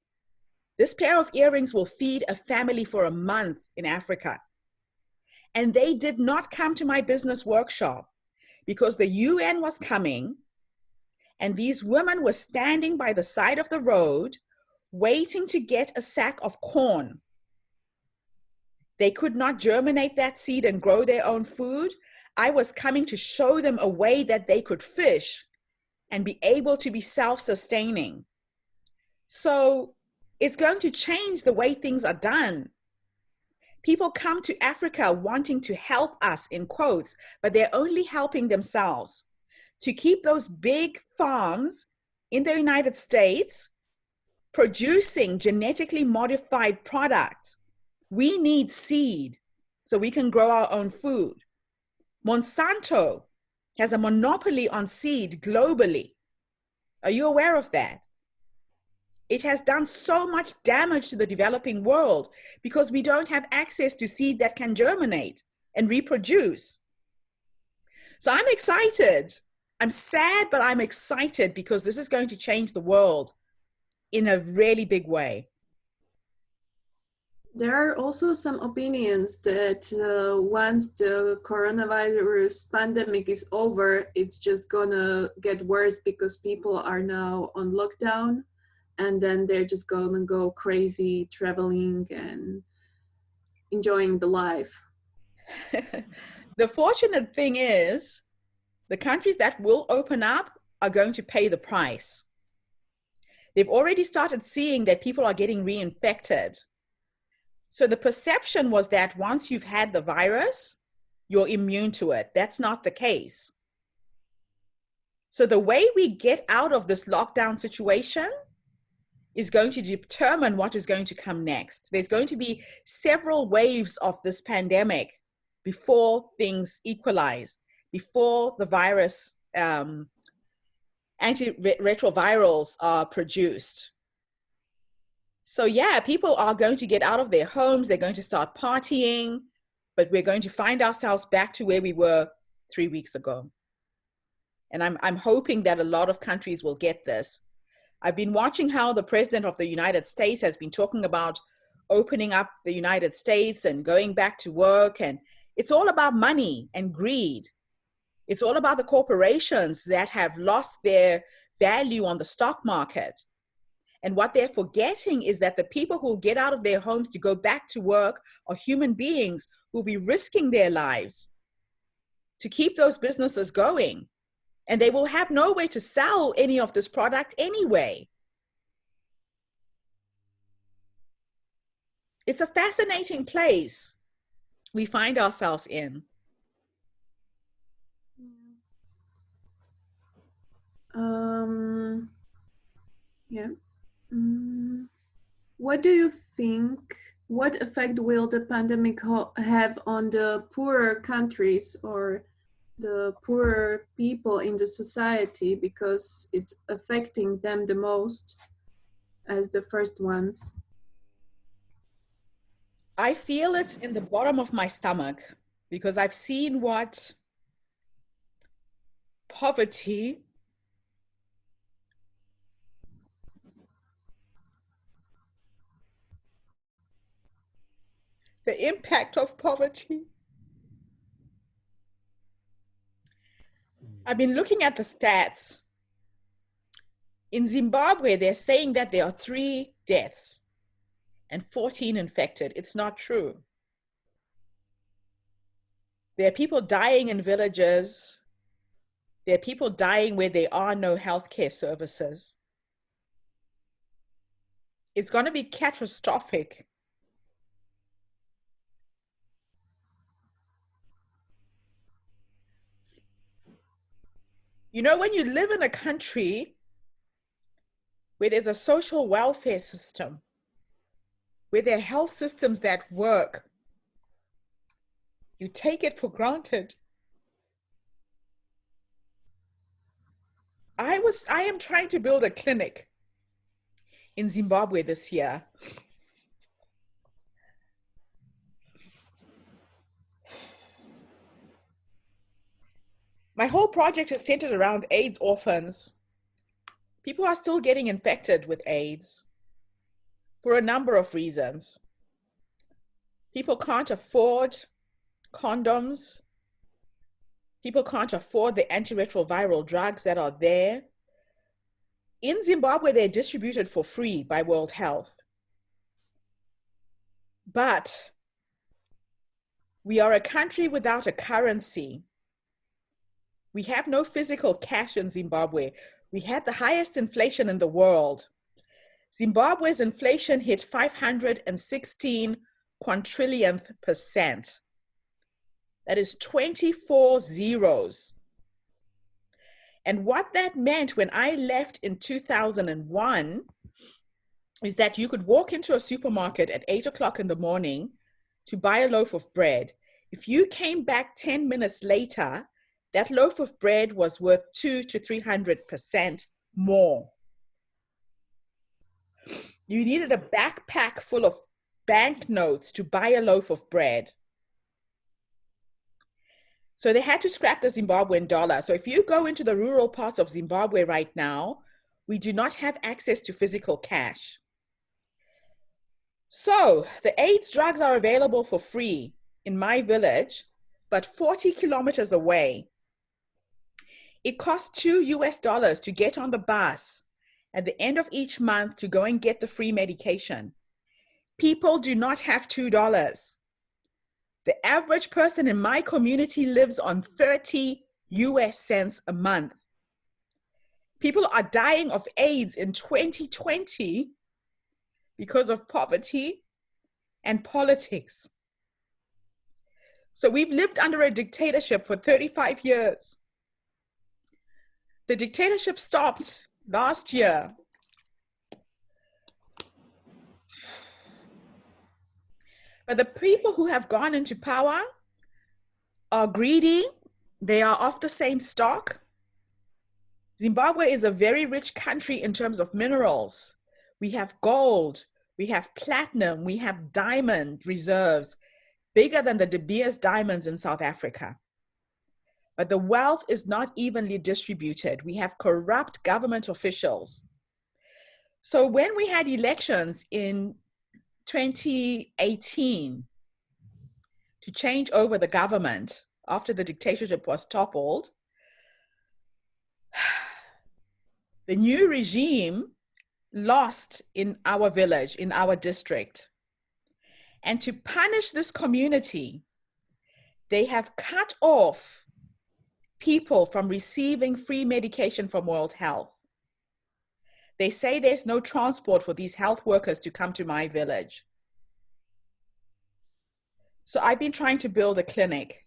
This pair of earrings will feed a family for a month in Africa. And they did not come to my business workshop because the UN was coming and these women were standing by the side of the road waiting to get a sack of corn. They could not germinate that seed and grow their own food. I was coming to show them a way that they could fish and be able to be self-sustaining. So it's going to change the way things are done. People come to Africa wanting to help us, in quotes, but they're only helping themselves. To keep those big farms in the United States producing genetically modified product, we need seed so we can grow our own food. Monsanto has a monopoly on seed globally. Are you aware of that? It has done so much damage to the developing world because we don't have access to seed that can germinate and reproduce. So I'm excited. I'm sad, but I'm excited because this is going to change the world in a really big way. There are also some opinions that once the coronavirus pandemic is over, it's just gonna get worse because people are now on lockdown and then they're just gonna go crazy traveling and enjoying the life. The fortunate thing is the countries that will open up are going to pay the price. They've already started seeing that people are getting reinfected. So the perception was that once you've had the virus, you're immune to it. That's not the case. So the way we get out of this lockdown situation is going to determine what is going to come next. There's going to be several waves of this pandemic before things equalize, before the virus, antiretrovirals are produced. So yeah, people are going to get out of their homes, they're going to start partying, but we're going to find ourselves back to where we were 3 weeks ago. And I'm hoping that a lot of countries will get this. I've been watching how the president of the United States has been talking about opening up the United States and going back to work. And it's all about money and greed. It's all about the corporations that have lost their value on the stock market. And what they're forgetting is that the people who get out of their homes to go back to work are human beings who will be risking their lives to keep those businesses going. And they will have no way to sell any of this product anyway. It's a fascinating place we find ourselves in. Yeah. What do you think, what effect will the pandemic have on the poorer countries or the poorer people in the society, because it's affecting them the most as the first ones? I feel it in the bottom of my stomach because I've seen what poverty the impact of poverty. I've been looking at the stats. In Zimbabwe, they're saying that there are 3 deaths and 14 infected. It's not true. There are people dying in villages. There are people dying where there are no healthcare services. It's going to be catastrophic. You know, when you live in a country where there's a social welfare system, where there are health systems that work, you take it for granted. I am trying to build a clinic in Zimbabwe this year. My whole project is centered around AIDS orphans. People are still getting infected with AIDS for a number of reasons. People can't afford condoms. People can't afford the antiretroviral drugs that are there. In Zimbabwe, they're distributed for free by World Health. But we are a country without a currency. We have no physical cash in Zimbabwe. We had the highest inflation in the world. Zimbabwe's inflation hit 516 quadrillionth percent. That is 24 zeros. And what that meant when I left in 2001 is that you could walk into a supermarket at 8 o'clock in the morning to buy a loaf of bread. If you came back 10 minutes later, that loaf of bread was worth 200 to 300% more. You needed a backpack full of banknotes to buy a loaf of bread. So they had to scrap the Zimbabwean dollar. So if you go into the rural parts of Zimbabwe right now, we do not have access to physical cash. So the AIDS drugs are available for free in my village, but 40 kilometers away. It costs $2 to get on the bus at the end of each month to go and get the free medication. People do not have $2. The average person in my community lives on 30 US cents a month. People are dying of AIDS in 2020 because of poverty and politics. So we've lived under a dictatorship for 35 years. The dictatorship stopped last year. But the people who have gone into power are greedy. They are of the same stock. Zimbabwe is a very rich country in terms of minerals. We have gold, we have platinum, we have diamond reserves, bigger than the De Beers diamonds in South Africa. But the wealth is not evenly distributed. We have corrupt government officials. So when we had elections in 2018 to change over the government after the dictatorship was toppled, the new regime lost in our village, in our district. And to punish this community, they have cut off people from receiving free medication from World Health. They say there's no transport for these health workers to come to my village. So I've been trying to build a clinic.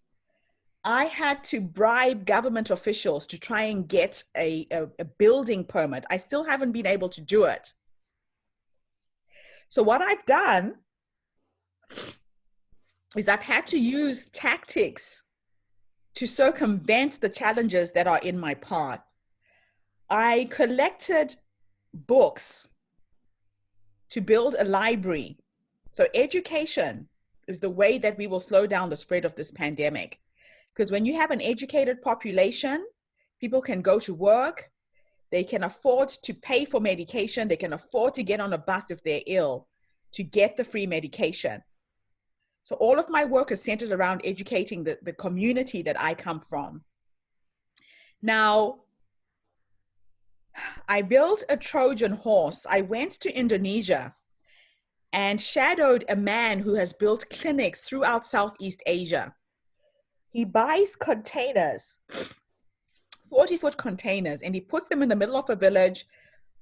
I had to bribe government officials to try and get a building permit. I still haven't been able to do it. So what I've done is I've had to use tactics to circumvent the challenges that are in my path. I collected books to build a library. So education is the way that we will slow down the spread of this pandemic. Because when you have an educated population, people can go to work, they can afford to pay for medication, they can afford to get on a bus if they're ill to get the free medication. So all of my work is centered around educating the community that I come from. Now, I built a Trojan horse. I went to Indonesia and shadowed a man who has built clinics throughout Southeast Asia. He buys containers, 40-foot containers, and he puts them in the middle of a village,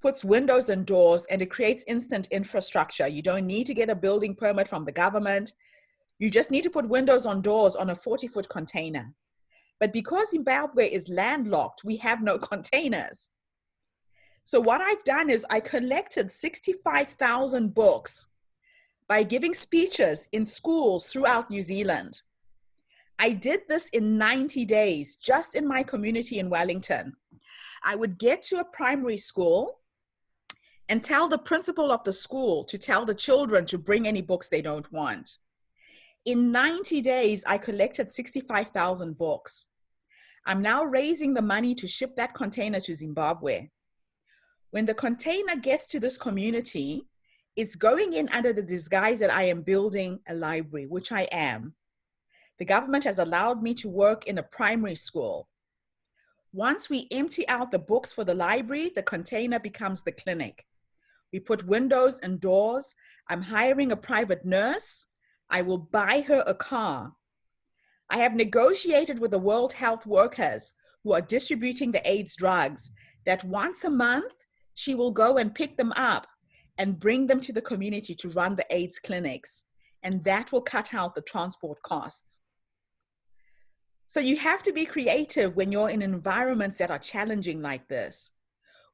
puts windows and doors, and it creates instant infrastructure. You don't need to get a building permit from the government. You just need to put windows on doors on a 40-foot container. But because Zimbabwe is landlocked, we have no containers. So what I've done is I collected 65,000 books by giving speeches in schools throughout New Zealand. I did this in 90 days, just in my community in Wellington. I would get to a primary school and tell the principal of the school to tell the children to bring any books they don't want. In 90 days, I collected 65,000 books. I'm now raising the money to ship that container to Zimbabwe. When the container gets to this community, it's going in under the disguise that I am building a library, which I am. The government has allowed me to work in a primary school. Once we empty out the books for the library, the container becomes the clinic. We put windows and doors. I'm hiring a private nurse. I will buy her a car. I have negotiated with the World Health workers who are distributing the AIDS drugs that once a month, she will go and pick them up and bring them to the community to run the AIDS clinics. And that will cut out the transport costs. So you have to be creative when you're in environments that are challenging like this,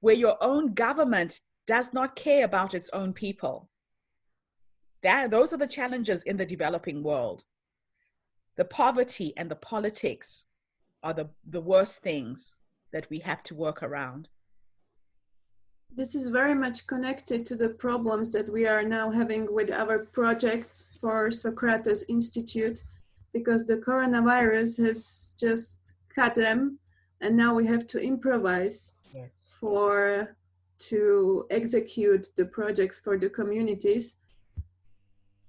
where your own government does not care about its own people. Those are the challenges in the developing world. The poverty and the politics are the worst things that we have to work around. This is very much connected to the problems that we are now having with our projects for Socrates Institute, because the coronavirus has just cut them, and now we have to improvise to execute the projects for the communities.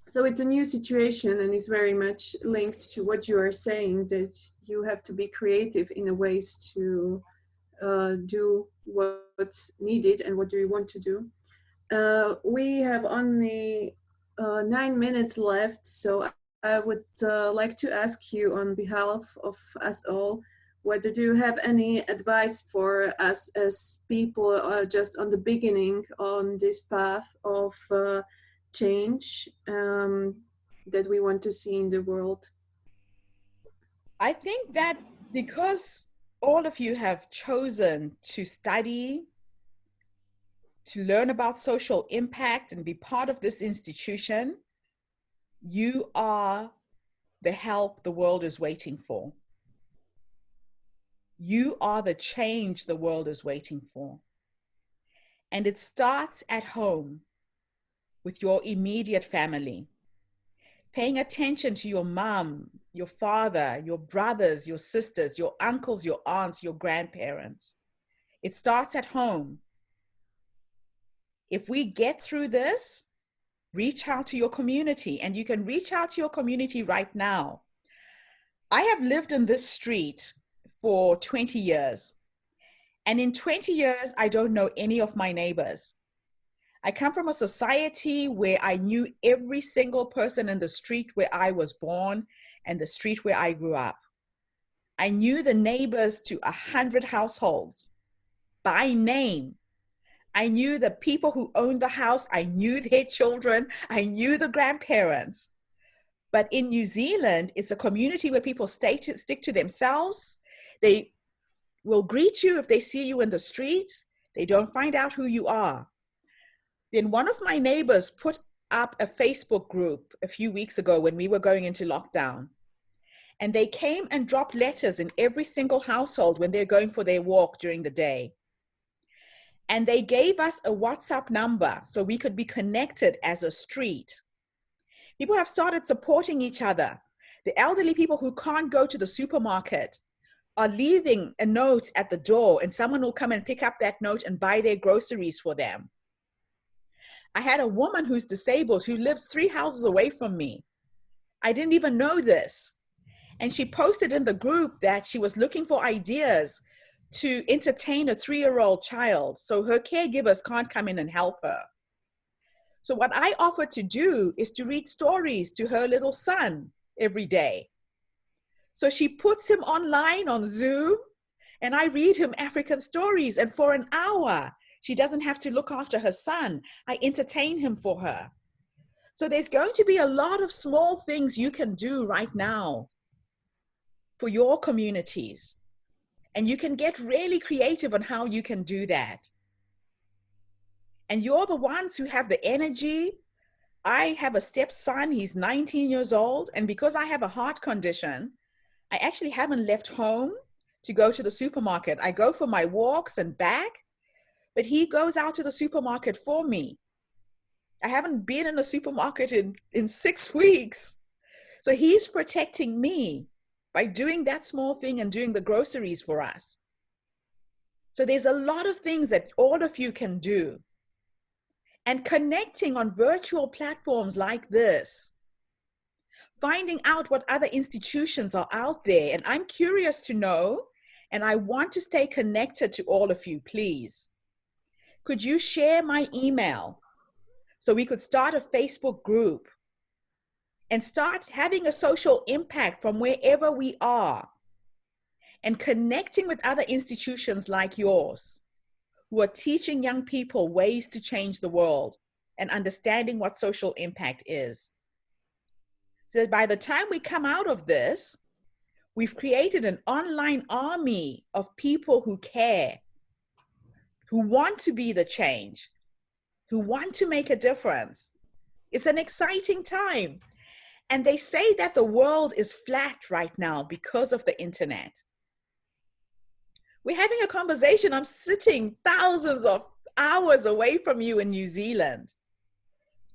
So it's a new situation, and it's very much linked to what you are saying, that you have to be creative in a ways to do what's needed and what do you want to do. We have only 9 minutes left, so I would like to ask you on behalf of us all, whether do you have any advice for us as people just on the beginning on this path of change that we want to see in the world? I think that because all of you have chosen to study, to learn about social impact and be part of this institution, you are the help the world is waiting for. You are the change the world is waiting for. And it starts at home with your immediate family. Paying attention to your mom, your father, your brothers, your sisters, your uncles, your aunts, your grandparents. It starts at home. If we get through this, reach out to your community, and you can reach out to your community right now. I have lived in this street for 20 years. And in 20 years, I don't know any of my neighbors. I come from a society where I knew every single person in the street where I was born and the street where I grew up. I knew the neighbors to 100 households by name. I knew the people who owned the house. I knew their children. I knew the grandparents. But in New Zealand, it's a community where people stick to themselves. They will greet you if they see you in the street. They don't find out who you are. Then one of my neighbors put up a Facebook group a few weeks ago when we were going into lockdown. And they came and dropped letters in every single household when they're going for their walk during the day. And they gave us a WhatsApp number so we could be connected as a street. People have started supporting each other. The elderly people who can't go to the supermarket are leaving a note at the door, and someone will come and pick up that note and buy their groceries for them. I had a woman who's disabled who lives 3 houses away from me. I didn't even know this. And she posted in the group that she was looking for ideas to entertain a 3-year-old child, so her caregivers can't come in and help her. So what I offered to do is to read stories to her little son every day. So she puts him online on Zoom, and I read him African stories, and for an hour, she doesn't have to look after her son. I entertain him for her. So there's going to be a lot of small things you can do right now for your communities. And you can get really creative on how you can do that. And you're the ones who have the energy. I have a stepson, he's 19 years old. And because I have a heart condition, I actually haven't left home to go to the supermarket. I go for my walks and back, but he goes out to the supermarket for me. I haven't been in a supermarket in 6 weeks. So he's protecting me by doing that small thing and doing the groceries for us. So there's a lot of things that all of you can do. And connecting on virtual platforms like this, finding out what other institutions are out there. And I'm curious to know, and I want to stay connected to all of you, please. Could you share my email so we could start a Facebook group and start having a social impact from wherever we are and connecting with other institutions like yours who are teaching young people ways to change the world and understanding what social impact is. So that by the time we come out of this, we've created an online army of people who care, who want to be the change, who want to make a difference. It's an exciting time. And they say that the world is flat right now because of the internet. We're having a conversation. I'm sitting thousands of hours away from you in New Zealand.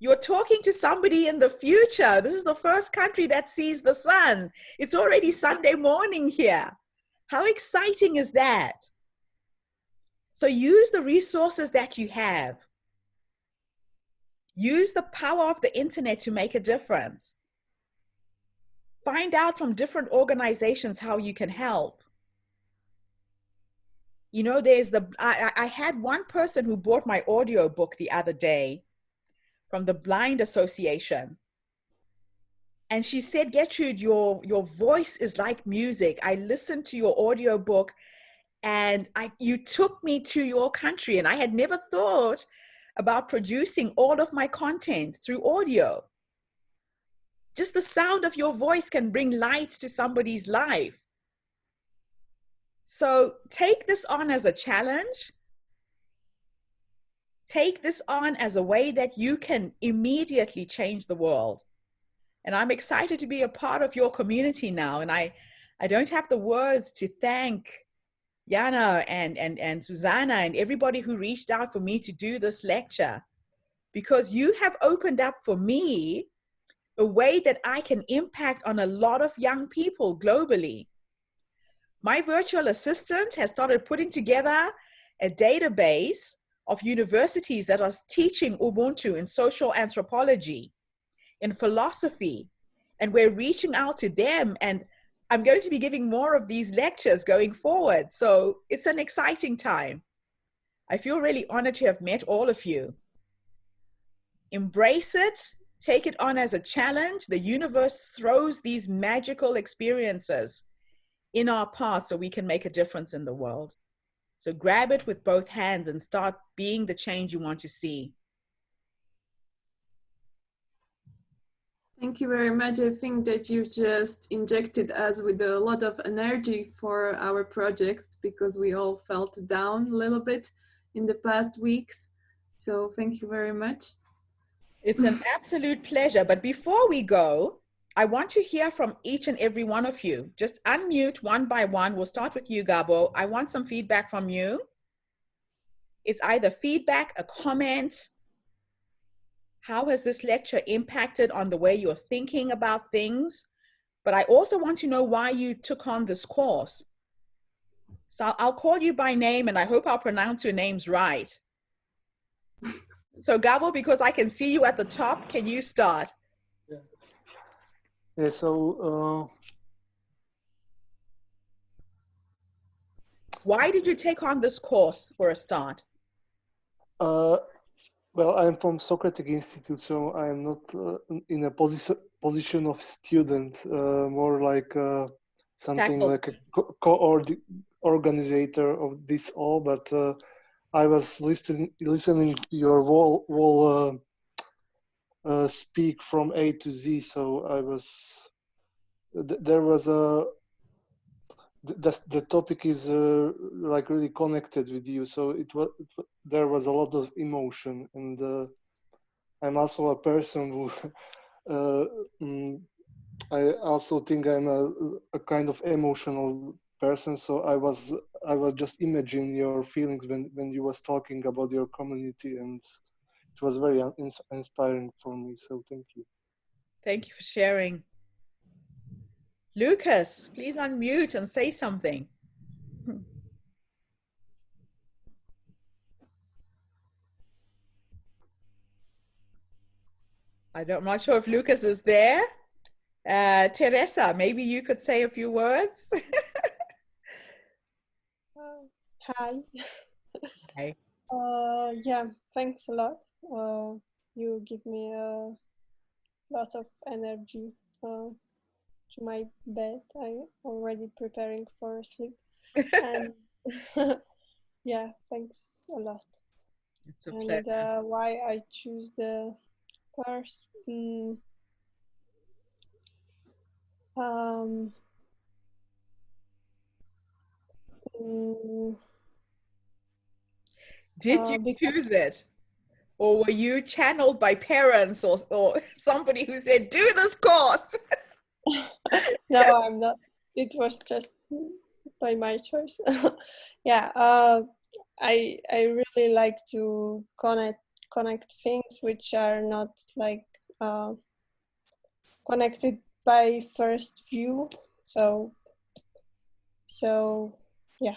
You're talking to somebody in the future. This is the first country that sees the sun. It's already Sunday morning here. How exciting is that? So use the resources that you have. Use the power of the internet to make a difference. Find out from different organizations how you can help. You know, I had one person who bought my audio book the other day from the Blind Association. And she said, Gertrude, your voice is like music. I listened to your audio book and you took me to your country. And I had never thought about producing all of my content through audio. Just the sound of your voice can bring light to somebody's life. So take this on as a challenge. Take this on as a way that you can immediately change the world. And I'm excited to be a part of your community now. And I don't have the words to thank Jana and Susanna and everybody who reached out for me to do this lecture, because you have opened up for me a way that I can impact on a lot of young people globally. My virtual assistant has started putting together a database of universities that are teaching Ubuntu in social anthropology, in philosophy, and we're reaching out to them, and I'm going to be giving more of these lectures going forward. So it's an exciting time. I feel really honored to have met all of you. Embrace it, take it on as a challenge. The universe throws these magical experiences in our path so we can make a difference in the world. So grab it with both hands and start being the change you want to see. Thank you very much. I think that you just injected us with a lot of energy for our project, because we all felt down a little bit in the past weeks. So thank you very much. It's an absolute pleasure. But before we go, I want to hear from each and every one of you. Just unmute one by one. We'll start with you, Gabo. I want some feedback from you. It's either feedback, a comment. How has this lecture impacted on the way you're thinking about things? But I also want to know why you took on this course. So I'll call you by name, and I hope I'll pronounce your names right. So Gabo, because I can see you at the top, can you start? Yeah, so why did you take on this course for a start? Well, I'm from Socratic Institute, so I'm not in a position of student, more like something like a co-organizer of this all. But I was listening your whole speak from A to Z, so I was there was a the topic is like really connected with you, so there was a lot of emotion, and I'm also a person who I also think I'm a kind of emotional person, so I was just imagining your feelings when you was talking about your community, and it was very inspiring for me, so thank you. Thank you for sharing. Lucas, please unmute and say something. I'm not sure if Lucas is there. Teresa, maybe you could say a few words. Hi. Hi. Yeah, thanks a lot. You give me a lot of energy to my bed. I'm already preparing for sleep. And yeah, thanks a lot. It's a pleasure. And why I choose the course? Did you choose it? Or were you channeled by parents or somebody who said, do this course? No, I'm not. It was just by my choice. Yeah, I really like to connect things which are not like connected by first view. So yeah,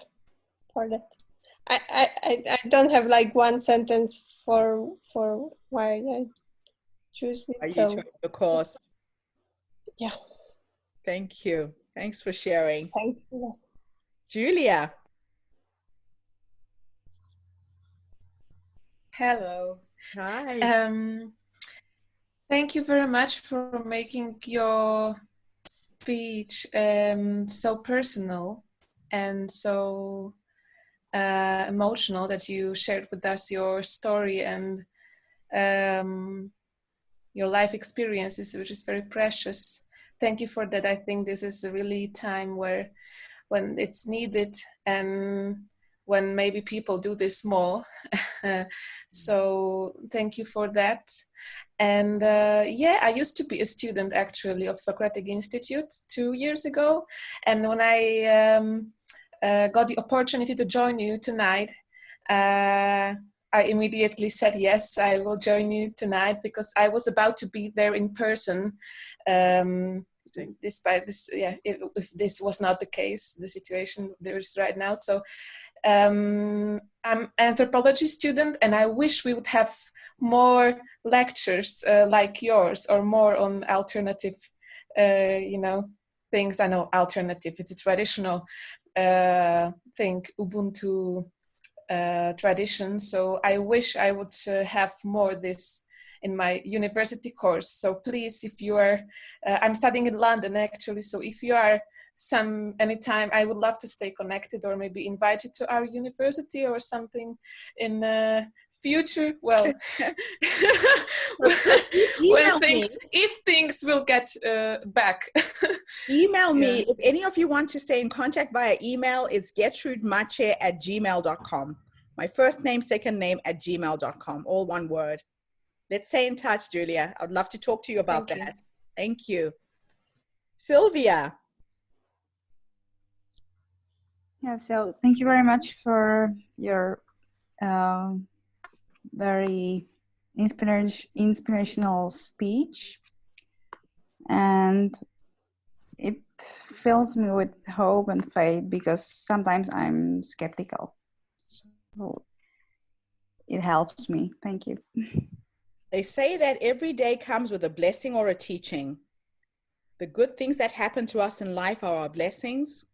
for that. I don't have like one sentence for why I choose it. Why you chose the course? Yeah. Thank you. Thanks for sharing. Thanks a lot. Julia. Hello. Hi. Thank you very much for making your speech so personal and so emotional that you shared with us your story and your life experiences, which is very precious. Thank you for that. I think this is a really time when it's needed and when maybe people do this more. So thank you for that. And yeah, I used to be a student actually of Socratic Institute 2 years ago. And when I got the opportunity to join you tonight, I immediately said, yes, I will join you tonight, because I was about to be there in person. Despite this, yeah, if this was not the case, the situation there is right now. So I'm an anthropology student, and I wish we would have more lectures like yours, or more on alternative, things. I know alternative, it's a traditional thing, Ubuntu tradition. So I wish I would have more this in my university course. So please, if you are, I'm studying in London actually, so if you are anytime, I would love to stay connected, or maybe invite you to our university or something in the future. Well, if things will get back. Email me. If any of you want to stay in contact via email, it's gertrudemache@gmail.com. My first name, second name @gmail.com, all one word. Let's stay in touch, Julia. I'd love to talk to you about that. Thank you. Sylvia. Yeah, so thank you very much for your very inspirational speech. And it fills me with hope and faith, because sometimes I'm skeptical. So it helps me. Thank you. They say that every day comes with a blessing or a teaching. The good things that happen to us in life are our blessings,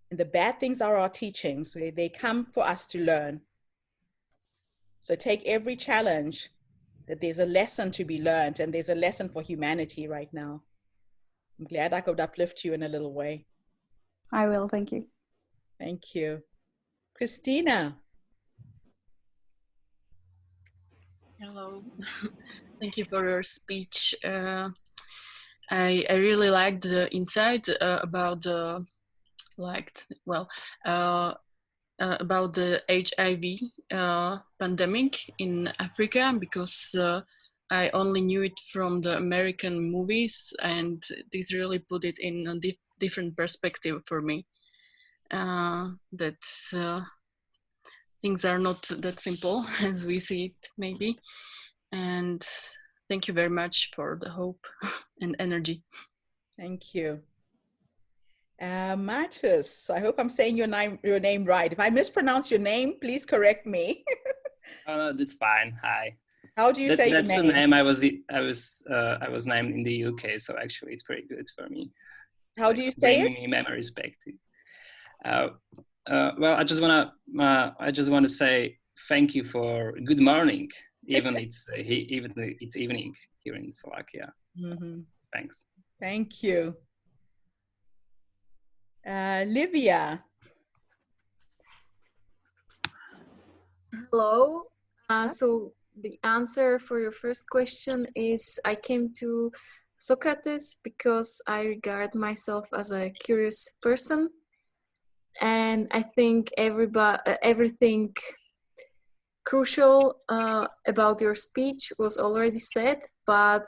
and the bad things are our teachings. They come for us to learn. So take every challenge that there's a lesson to be learned, and there's a lesson for humanity right now. I'm glad I could uplift you in a little way. I will. Thank you. Thank you. Christina. Hello. Thank you for your speech. I really liked the insight about the about the HIV pandemic in Africa, because I only knew it from the American movies, and this really put it in a different perspective for me. That things are not that simple as we see it, maybe. And thank you very much for the hope and energy. Thank you. Matus, I hope I'm saying your name right. If I mispronounce your name, please correct me. Oh, no, that's fine. Hi. How do you say your name? That's the name I was named in the UK, so actually it's pretty good for me. How do you say it? Bringing me memories back to. Well, I just want to say thank you for good morning, even it's evening here in Slovakia. Mm-hmm. Thanks. Thank you. Livia. Hello. So the answer for your first question is I came to Socrates because I regard myself as a curious person, and I think everything crucial about your speech was already said, but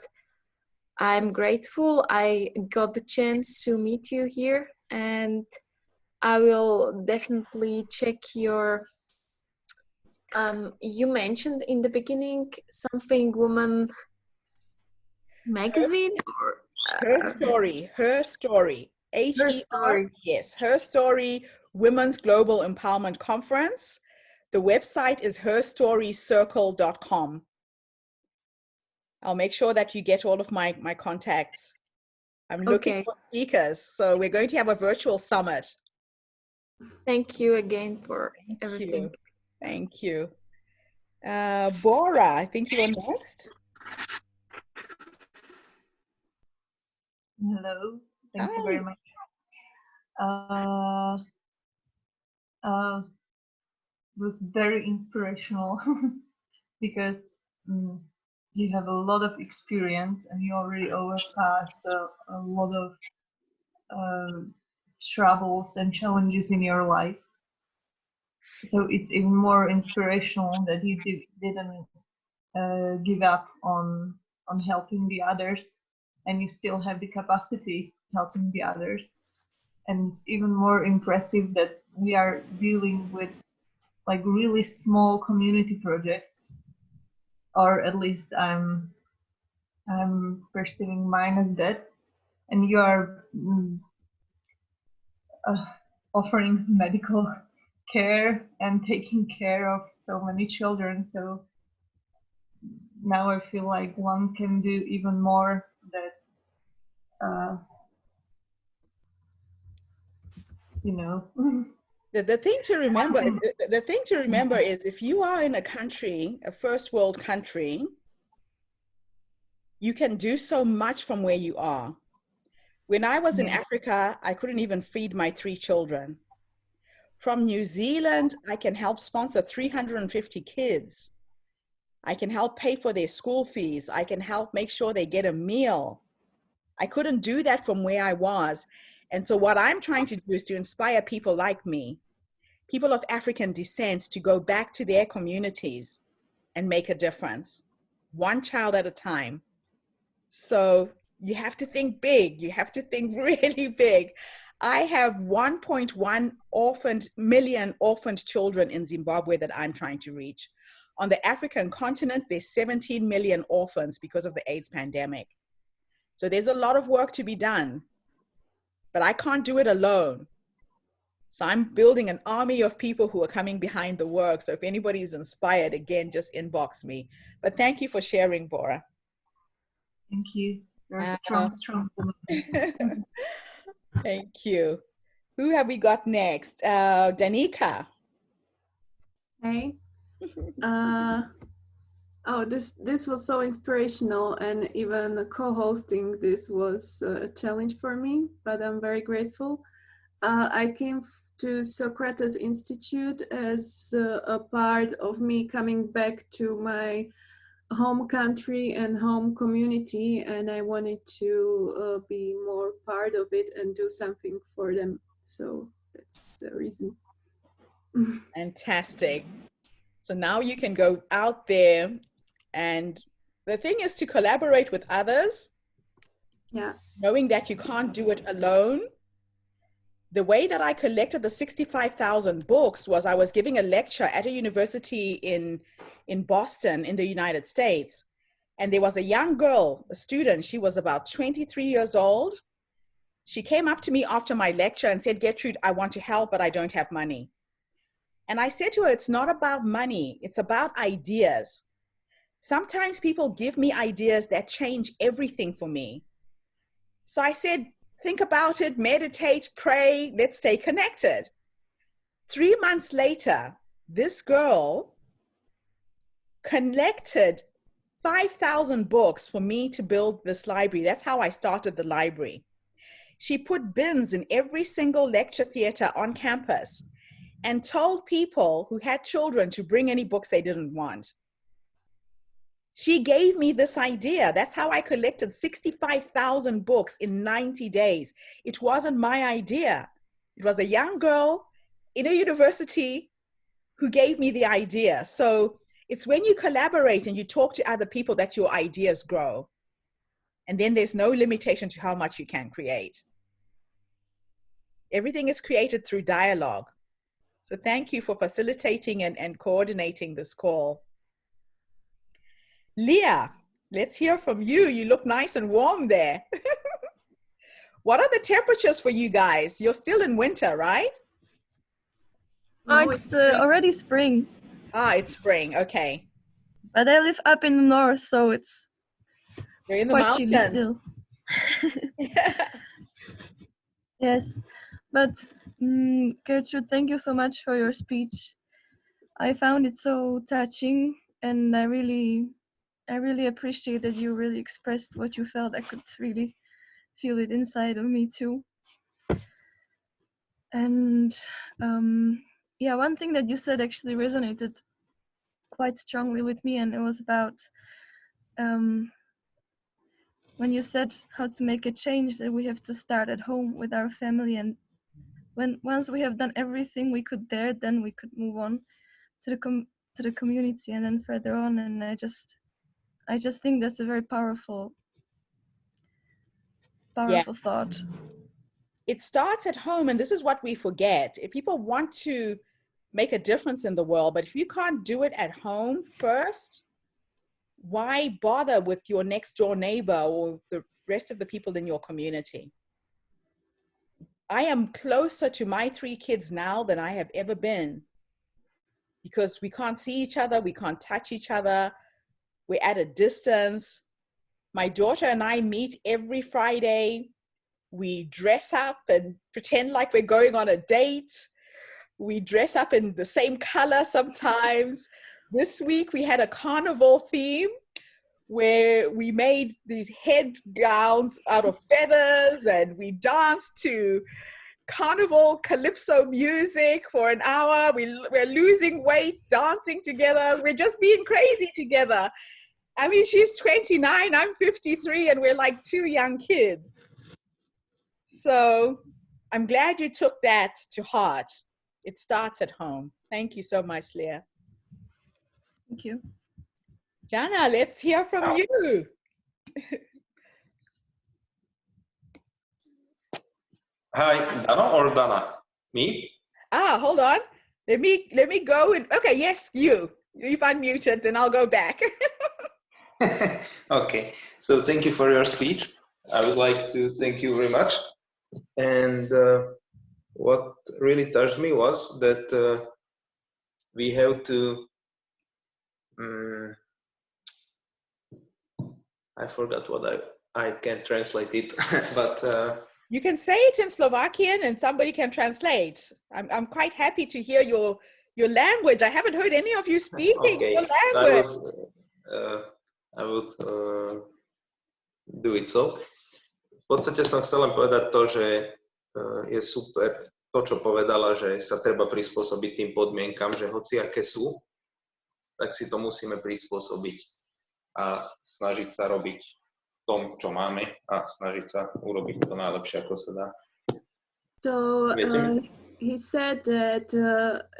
I'm grateful I got the chance to meet you here, and I will definitely check your you mentioned in the beginning something woman magazine or Her Story. Her Story. Her Story. Yes, Her Story Women's Global Empowerment Conference. The website is herstorycircle.com. I'll make sure that you get all of my contacts. I'm looking for speakers, so we're going to have a virtual summit. Thank you again for everything. Thank you. Bora, I think you're next. Hello, thank you very much. was very inspirational because you have a lot of experience and you already overpassed a lot of troubles and challenges in your life. So it's even more inspirational that you didn't give up on helping the others, and you still have the capacity helping the others. And it's even more impressive that we are dealing with like really small community projects, or at least I'm perceiving mine as that. And you are offering medical care and taking care of so many children. So now I feel like one can do even more. That you know. The thing to remember, the thing to remember is if you are in a country, a first world country, you can do so much from where you are. When I was in Africa, I couldn't even feed my 3 children. From New Zealand, I can help sponsor 350 kids. I can help pay for their school fees. I can help make sure they get a meal. I couldn't do that from where I was. And so what I'm trying to do is to inspire people like me, people of African descent, to go back to their communities and make a difference, one child at a time. So you have to think big. You have to think really big. I have 1.1 million orphaned children in Zimbabwe that I'm trying to reach. On the African continent, there's 17 million orphans because of the AIDS pandemic. So there's a lot of work to be done, but I can't do it alone. So I'm building an army of people who are coming behind the work. So if anybody is inspired, again, just inbox me. But thank you for sharing, Bora. Thank you. You're a strong woman. Thank you. Who have we got next? Danica. Hey. Oh, this was so inspirational, and even co-hosting this was a challenge for me, but I'm very grateful. I came to Socrates Institute as a part of me coming back to my home country and home community, and I wanted to be more part of it and do something for them. So that's the reason. Fantastic. So now you can go out there, and the thing is to collaborate with others. Yeah. Knowing that you can't do it alone. The way that I collected the 65,000 books was I was giving a lecture at a university in Boston in the United States. And there was a young girl, a student, she was about 23 years old. She came up to me after my lecture and said, Gertrude, I want to help, but I don't have money. And I said to her, it's not about money, it's about ideas. Sometimes people give me ideas that change everything for me. So I said, think about it, meditate, pray, let's stay connected. 3 months later, this girl collected 5,000 books for me to build this library. That's how I started the library. She put bins in every single lecture theater on campus and told people who had children to bring any books they didn't want. She gave me this idea. That's how I collected 65,000 books in 90 days. It wasn't my idea. It was a young girl in a university who gave me the idea. So it's when you collaborate and you talk to other people that your ideas grow. And then there's no limitation to how much you can create. Everything is created through dialogue. So thank you for facilitating and coordinating this call. Leah, let's hear from you. You look nice and warm there. What are the temperatures for you guys? You're still in winter, right? Oh, it's already spring. Ah, it's spring. Okay. But I live up in the north, so it's You're in the quite chilly mountains. still. Yes, but Gertrude, thank you so much for your speech. I found it so touching, and I really appreciate that you really expressed what you felt. I could really feel it inside of me too. And Yeah, one thing that you said actually resonated quite strongly with me, and it was about when you said how to make a change, that we have to start at home with our family, and once we have done everything we could there, then we could move on to the community and then further on. And I just think that's a very powerful thought. It starts at home, and this is what we forget. If people want to make a difference in the world, but if you can't do it at home first, why bother with your next door neighbor or the rest of the people in your community? I am closer to my 3 kids now than I have ever been, because we can't see each other, we can't touch each other, we're at a distance. My daughter and I meet every Friday. We dress up and pretend like we're going on a date. We dress up in the same color sometimes. This week we had a carnival theme where we made these head gowns out of feathers, and we danced to carnival calypso music for an hour. We're losing weight, dancing together. We're just being crazy together. I mean, she's 29, I'm 53, and we're like 2 young kids. So I'm glad you took that to heart. It starts at home. Thank you so much, Leah. Thank you. Jana, let's hear from you. Hi, Dana or Dana? Me? Hold on. Let me go and, okay, yes, you've unmuted, then I'll go back. Okay, so thank you for your speech. I would like to thank you very much. And what really touched me was that we have to, I forgot what I can't translate it, but you can say it in Slovakian and somebody can translate. I'm quite happy to hear your language. I haven't heard any of you speaking your language. I would do it so. V podstate som chcel len povedať to, že je super to, čo povedala, že sa treba prispôsobiť tým podmienkam, že hoci aké sú, tak si to musíme prispôsobiť a snažiť sa robiť tom, čo máme, a snažiť sa urobiť to najlepšie, ako sa dá. So he said that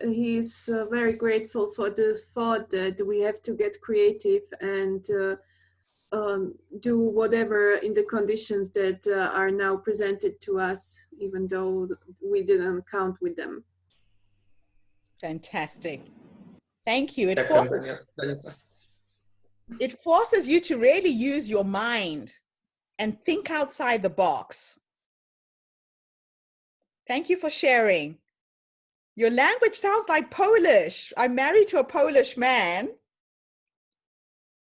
he's very grateful for the thought that we have to get creative and do whatever in the conditions that are now presented to us, even though we didn't count with them. Fantastic. Thank you. It forces you to really use your mind and think outside the box. Thank you for sharing. Your language sounds like Polish. I'm married to a Polish man.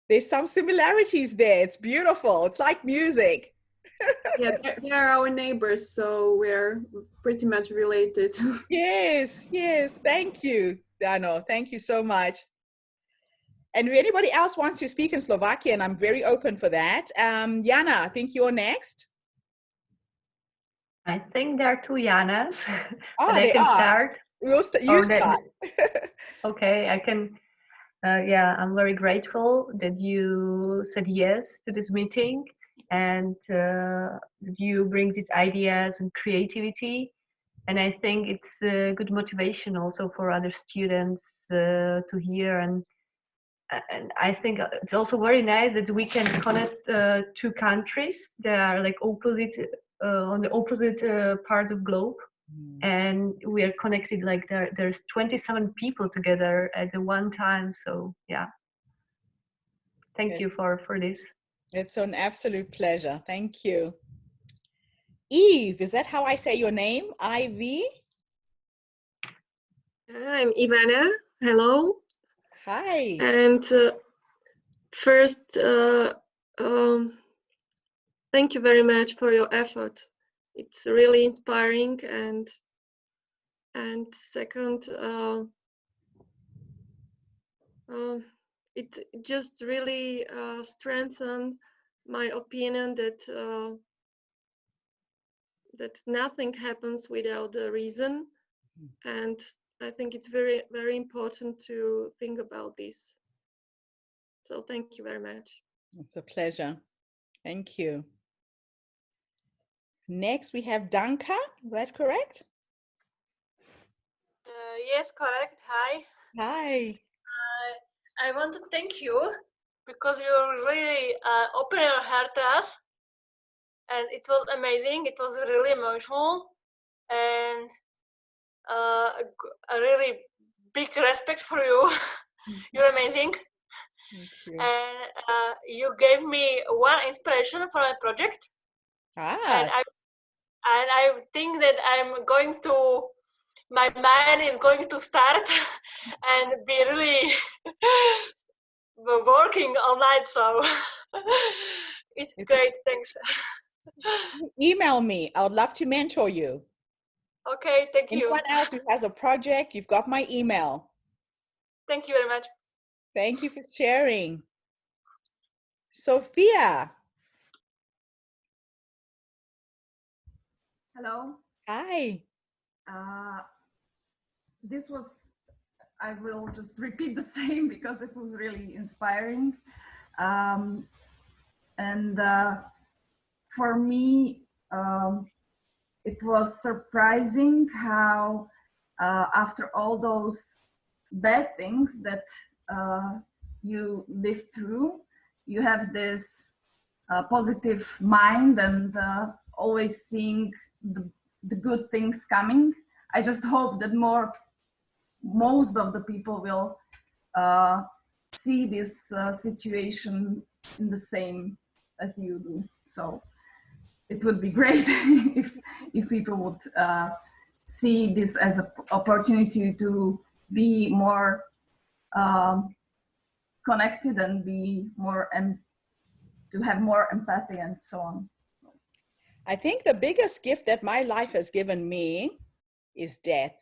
There's some similarities there. It's beautiful. It's like music. Yeah, they're our neighbors, so we're pretty much related. Yes, yes. Thank you, Dano. Thank you so much. And if anybody else wants to speak in Slovakian, I'm very open for that. Jana, I think you're next. I think there are 2 Janas. They can are. start. You start. Okay, I can. Yeah, I'm very grateful that you said yes to this meeting and that you bring these ideas and creativity. And I think it's a good motivation also for other students to hear. And I think it's also very nice that we can connect 2 countries that are like opposite on the opposite part of globe. And we are connected, like there's 27 people together at the one time. So yeah, thank you for this. It's an absolute pleasure. Thank you. Eve, is that how I say your name? Ivy? I'm Ivana. Hello. Hi. And first, thank you very much for your effort. It's really inspiring, and second, it just really strengthened my opinion that that nothing happens without a reason, and I think it's very, very important to think about this. So thank you very much. It's a pleasure. Thank you. Next, we have Danka. Is that correct? Yes, correct. Hi. Hi. I want to thank you because you really opened your heart to us, and it was amazing. It was really emotional, and a really big respect for you. You're amazing. Thank you. And you gave me one inspiration for my project. And I think that I'm going to, my mind is going to start and be really working all night. So it's great. Thanks. Email me. I would love to mentor you. Okay, thank you. Anyone else who has a project, you've got my email. Thank you very much. Thank you for sharing. Sophia. Hello. Hi. This was, I will just repeat the same because it was really inspiring. For me, it was surprising how after all those bad things that you lived through, you have this positive mind and always seeing the good things coming. I just hope that most of the people will see this situation in the same as you do. So it would be great if people would see this as an opportunity to be more connected and be more to have more empathy and so on. I think the biggest gift that my life has given me is death.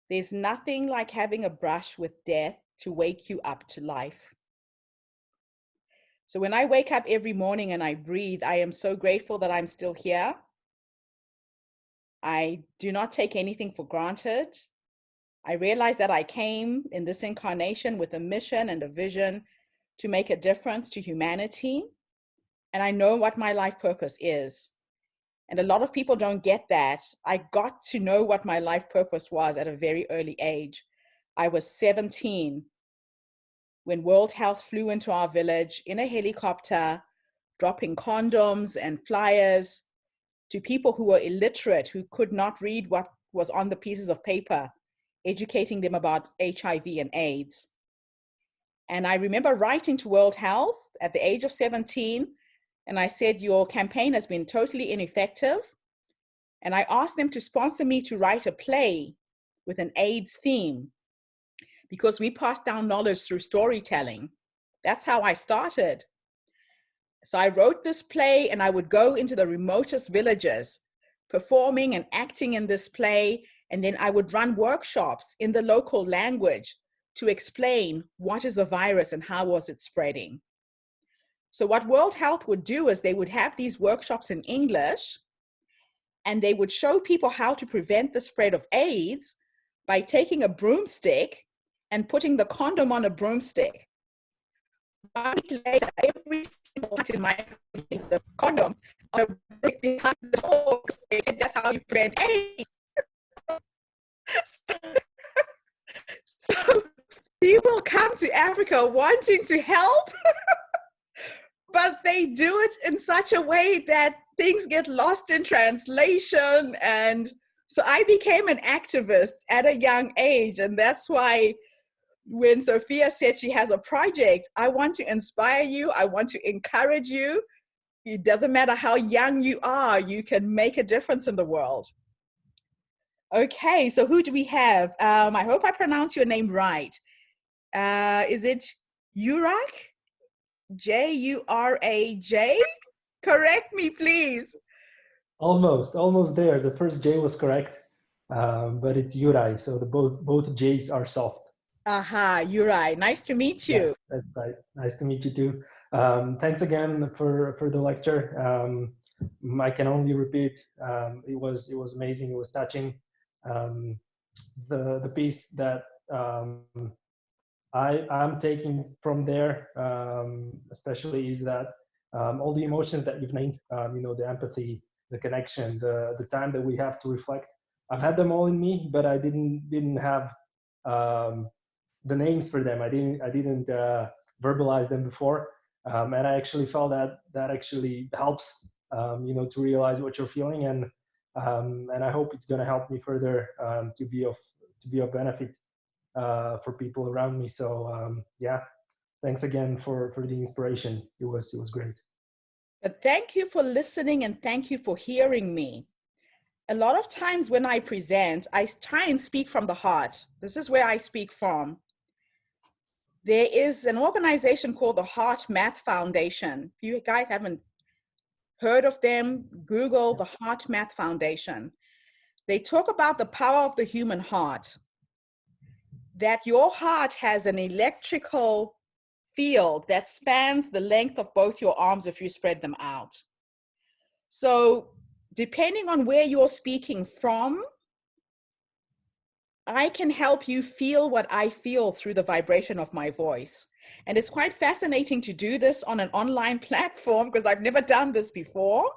There's nothing like having a brush with death to wake you up to life. So when I wake up every morning and I breathe, I am so grateful that I'm still here. I do not take anything for granted. I realize that I came in this incarnation with a mission and a vision to make a difference to humanity. And I know what my life purpose is. And a lot of people don't get that. I got to know what my life purpose was at a very early age. I was 17 when World Health flew into our village in a helicopter, dropping condoms and flyers to people who were illiterate, who could not read what was on the pieces of paper, educating them about HIV and AIDS. And I remember writing to World Health at the age of 17, and I said, your campaign has been totally ineffective. And I asked them to sponsor me to write a play with an AIDS theme, because we pass down knowledge through storytelling. That's how I started. So I wrote this play, and I would go into the remotest villages, performing and acting in this play. And then I would run workshops in the local language to explain what is a virus and how was it spreading. So what World Health would do is they would have these workshops in English, and they would show people how to prevent the spread of AIDS by taking a broomstick and putting the condom on a broomstick. 1 week later, every single night in my the condom on a brick behind the door, they said that's how you prevent AIDS. So people come to Africa wanting to help, but they do it in such a way that things get lost in translation. And so I became an activist at a young age. And that's why when Sophia said she has a project, I want to inspire you. I want to encourage you. It doesn't matter how young you are, you can make a difference in the world. Okay, so who do we have? I hope I pronounced your name right. Is it Jurak? J-U-R-A-J? Correct me, please. Almost there. The first J was correct, but it's Yurai, so both J's are soft. Aha, Yurai. Nice to meet you. Yeah, that's right. Nice to meet you too. Thanks again for the lecture. I can only repeat. It was amazing. It was touching. the piece that I'm taking from there, especially, is that all the emotions that you've named, you know, the empathy, the connection, the time that we have to reflect. I've had them all in me, but I didn't have the names for them. I didn't verbalize them before, and I actually felt that actually helps, you know, to realize what you're feeling, and I hope it's going to help me further to be of benefit for people around me. So yeah, thanks again for the inspiration. It was great. But thank you for listening, and thank you for hearing me. A lot of times when I present, I try and speak from the heart. This is where I speak from. There is an organization called the Heart Math Foundation. If you guys haven't heard of them, Google the Heart Math Foundation. They talk about the power of the human heart, that your heart has an electrical field that spans the length of both your arms if you spread them out. So depending on where you're speaking from, I can help you feel what I feel through the vibration of my voice. And it's quite fascinating to do this on an online platform because I've never done this before.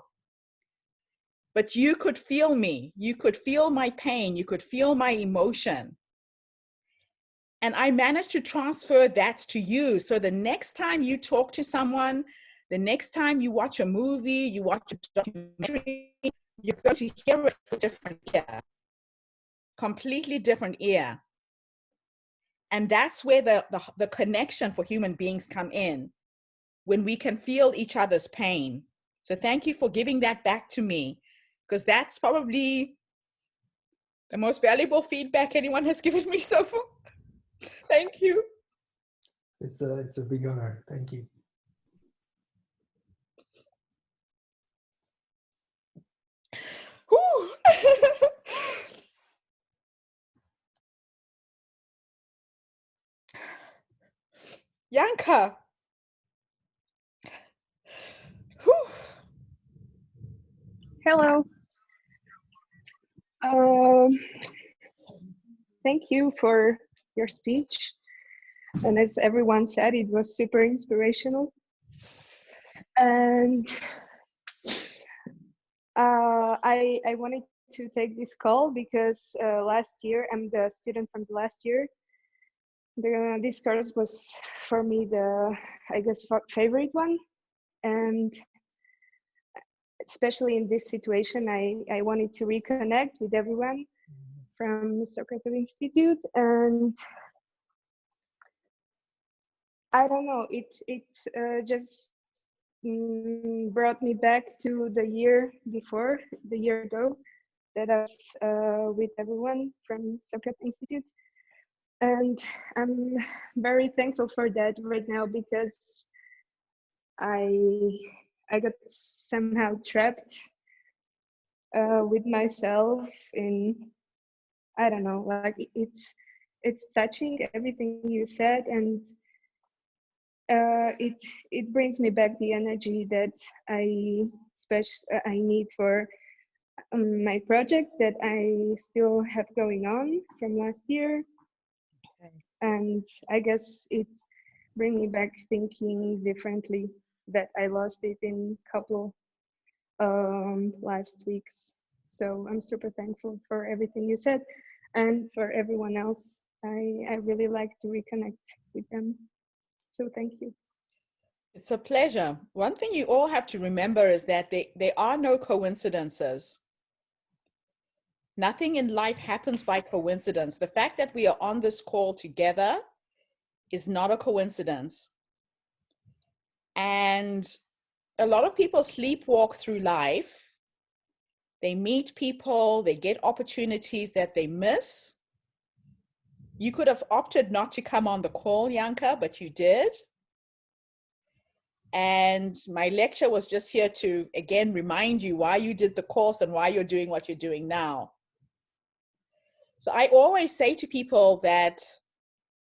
But you could feel me. You could feel my pain. You could feel my emotion. And I managed to transfer that to you. So the next time you talk to someone, the next time you watch a movie, you watch a documentary, you're going to hear it with a different ear, completely different ear. And that's where the connection for human beings come in, when we can feel each other's pain. So thank you for giving that back to me, because that's probably the most valuable feedback anyone has given me so far. Thank you. It's a big honor. Thank you. Yanka. Hello. Thank you for your speech. And as everyone said, it was super inspirational. And I wanted to take this call because last year, I'm the student from the last year. This course was for me I guess, favorite one. And especially in this situation, I wanted to reconnect with everyone from Socrates Institute. And I don't know, it just brought me back to the year before, the year ago, that I was with everyone from Socrates Institute. And I'm very thankful for that right now, because I got somehow trapped with myself in, I don't know, like it's touching everything you said, and it brings me back the energy that I need for my project that I still have going on from last year. And I guess it's bringing me back thinking differently, that I lost it in a couple last weeks. So I'm super thankful for everything you said, and for everyone else. I really like to reconnect with them. So thank you. It's a pleasure. One thing you all have to remember is that there are no coincidences. Nothing in life happens by coincidence. The fact that we are on this call together is not a coincidence. And a lot of people sleepwalk through life. They meet people, they get opportunities that they miss. You could have opted not to come on the call, Yanka, but you did. And my lecture was just here to, again, remind you why you did the course and why you're doing what you're doing now. So I always say to people that,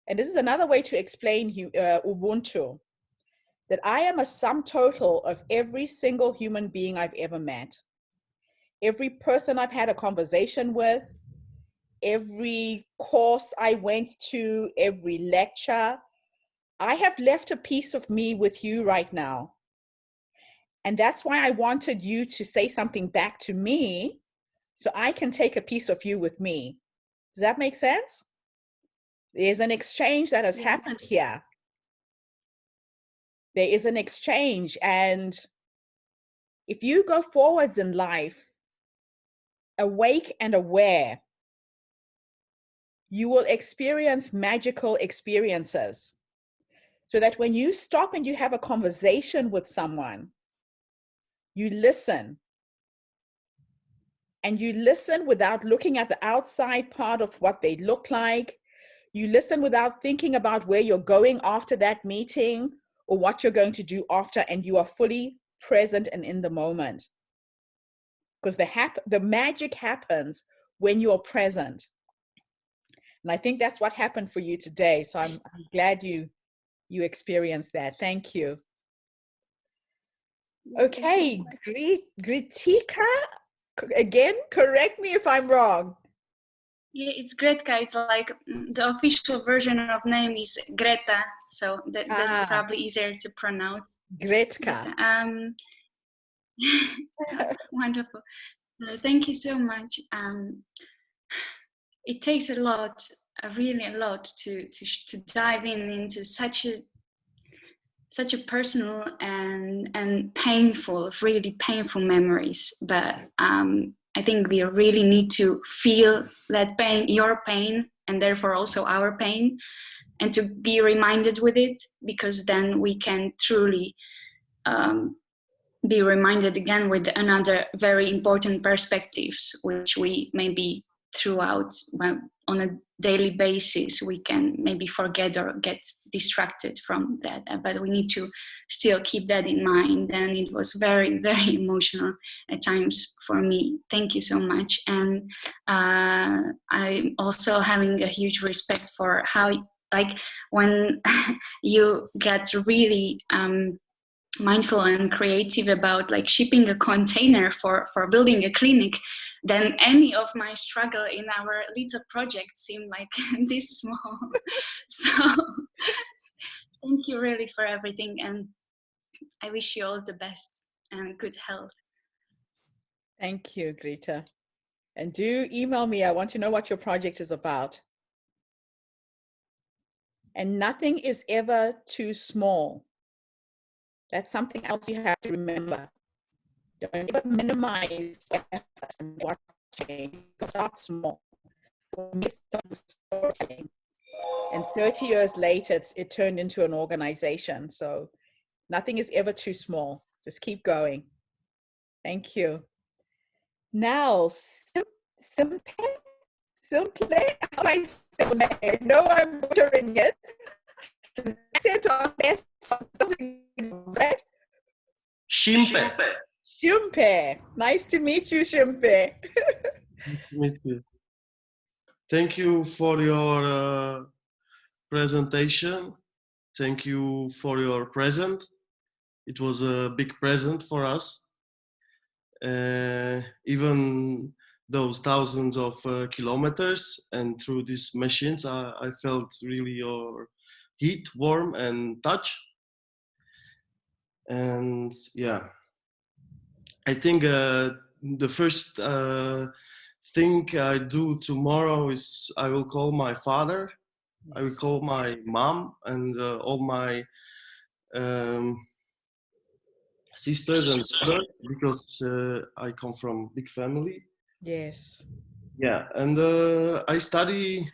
and this is another way to explain Ubuntu, that I am a sum total of every single human being I've ever met. Every person I've had a conversation with, every course I went to, every lecture. I have left a piece of me with you right now. And that's why I wanted you to say something back to me so I can take a piece of you with me. Does that make sense? There's an exchange that has happened here. There is an exchange. And if you go forwards in life, awake and aware, you will experience magical experiences. So that when you stop and you have a conversation with someone, you listen. And you listen without looking at the outside part of what they look like. You listen without thinking about where you're going after that meeting or what you're going to do after, and you are fully present and in the moment. Because the magic happens when you're present. And I think that's what happened for you today. So I'm glad you experienced that. Thank you. Okay, Gritika, again, correct me if I'm wrong. Yeah, it's Gretka. It's like the official version of name is Greta, so that's probably easier to pronounce. Gretka. Wonderful. Thank you so much. It takes a lot, really a lot, to dive into such a personal and painful, really painful memories. But I think we really need to feel that pain, your pain, and therefore also our pain, and to be reminded with it, because then we can truly be reminded again with another very important perspectives, which we maybe throughout on a daily basis we can maybe forget or get distracted from that, but we need to still keep that in mind. And it was very, very emotional at times for me. Thank you so much. And I'm also having a huge respect for how, like, when you get really mindful and creative about like shipping a container for building a clinic, then any of my struggle in our little project seemed like this small. So thank you really for everything, and I wish you all the best and good health. Thank you, Greta. And do email me. I want to know what your project is about. And nothing is ever too small. That's something else you have to remember. Don't ever minimize efforts and watching. Start small. And 30 years later, it turned into an organization. So nothing is ever too small. Just keep going. Thank you. Now, Simple, how do I say it? No, I'm butchering it. Shimpe. Shimpe. Nice to meet you, Shimpe. Nice to meet you. Thank you for your presentation. Thank you for your present. It was a big present for us. Even those thousands of kilometers, and through these machines, I felt really your heat, warm, and touch. And yeah, I think the first thing I do tomorrow is I will call my father. Yes. I will call my mom and all my sisters and brothers, because I come from a big family. Yes. Yeah, and I study,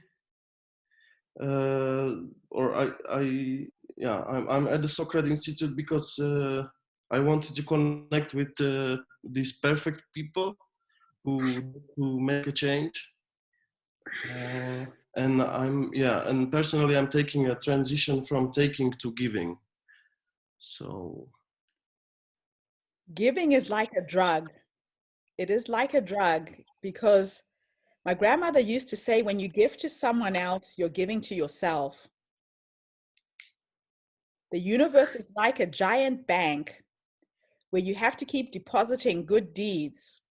or I'm at the Socrates Institute because I wanted to connect with these perfect people who make a change. And personally, I'm taking a transition from taking to giving. So giving is like a drug. It is like a drug, because my grandmother used to say, when you give to someone else, you're giving to yourself. The universe is like a giant bank where you have to keep depositing good deeds.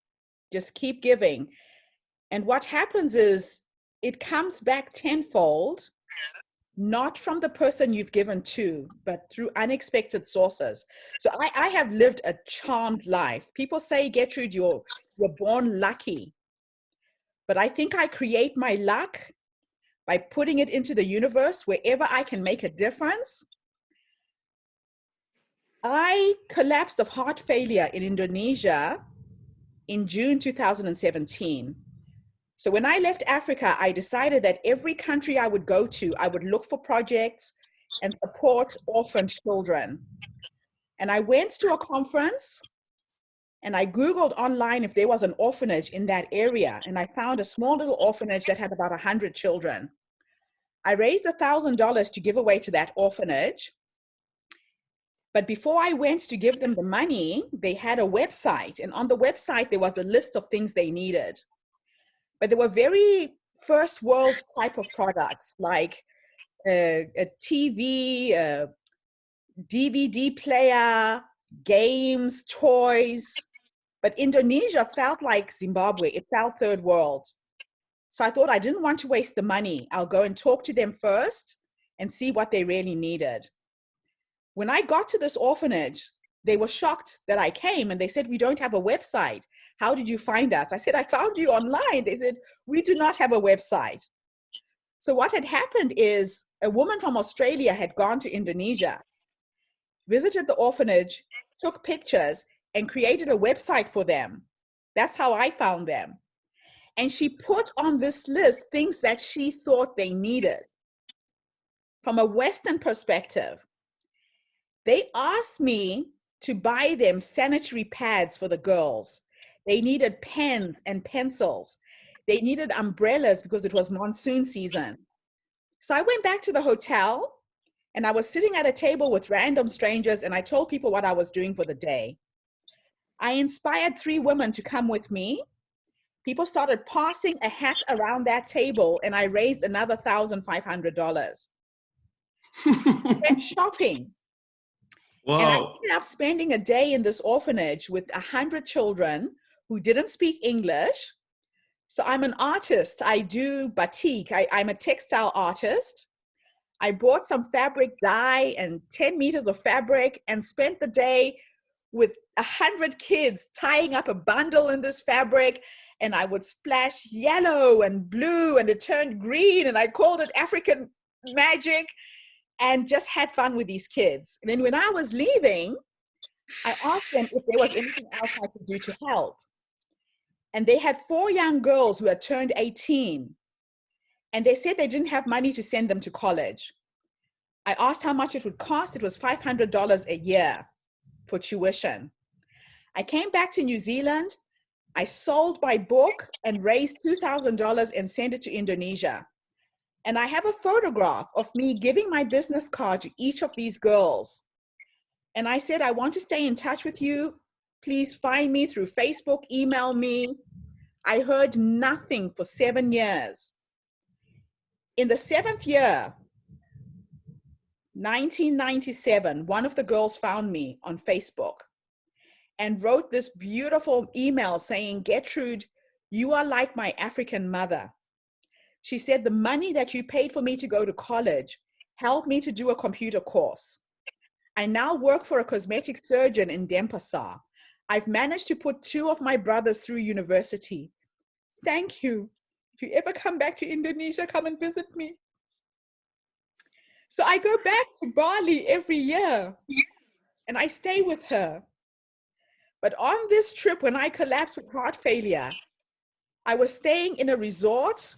Just keep giving. And what happens is it comes back tenfold, not from the person you've given to, but through unexpected sources. So I have lived a charmed life. People say, Gertrude, you're born lucky. But I think I create my luck by putting it into the universe wherever I can make a difference. I collapsed of heart failure in Indonesia in June 2017. So when I left Africa, I decided that every country I would go to, I would look for projects and support orphaned children. And I went to a conference and I Googled online if there was an orphanage in that area. And I found a small little orphanage that had about 100 children. I raised $1,000 to give away to that orphanage. But before I went to give them the money, they had a website. And on the website, there was a list of things they needed. But they were very first world type of products, like a TV, a DVD player, games, toys. But Indonesia felt like Zimbabwe. It felt third world. So I thought I didn't want to waste the money. I'll go and talk to them first and see what they really needed. When I got to this orphanage, they were shocked that I came and they said, we don't have a website. How did you find us? I said, I found you online. They said, we do not have a website. So what had happened is a woman from Australia had gone to Indonesia, visited the orphanage, took pictures, and created a website for them. That's how I found them. And she put on this list things that she thought they needed. From a Western perspective, they asked me to buy them sanitary pads for the girls. They needed pens and pencils. They needed umbrellas because it was monsoon season. So I went back to the hotel and I was sitting at a table with random strangers and I told people what I was doing for the day. I inspired 3 women to come with me. People started passing a hat around that table and I raised another $1,500. Went shopping. Wow. And I ended up spending a day in this orphanage with 100 children who didn't speak English. So I'm an artist. I do batik. I'm a textile artist. I bought some fabric dye and 10 meters of fabric and spent the day with 100 kids tying up a bundle in this fabric. And I would splash yellow and blue and it turned green and I called it African magic and just had fun with these kids. And then when I was leaving, I asked them if there was anything else I could do to help. And they had 4 young girls who had turned 18. And they said they didn't have money to send them to college. I asked how much it would cost. It was $500 a year for tuition. I came back to New Zealand. I sold my book and raised $2,000 and sent it to Indonesia. And I have a photograph of me giving my business card to each of these girls. And I said, I want to stay in touch with you. Please find me through Facebook, email me. I heard nothing for 7 years. In the 7th year, 1997, one of the girls found me on Facebook and wrote this beautiful email saying, Gertrude, you are like my African mother. She said, the money that you paid for me to go to college helped me to do a computer course. I now work for a cosmetic surgeon in Denpasar. I've managed to put 2 of my brothers through university. Thank you. If you ever come back to Indonesia, come and visit me. So I go back to Bali every year and I stay with her. But on this trip, when I collapsed with heart failure, I was staying in a resort.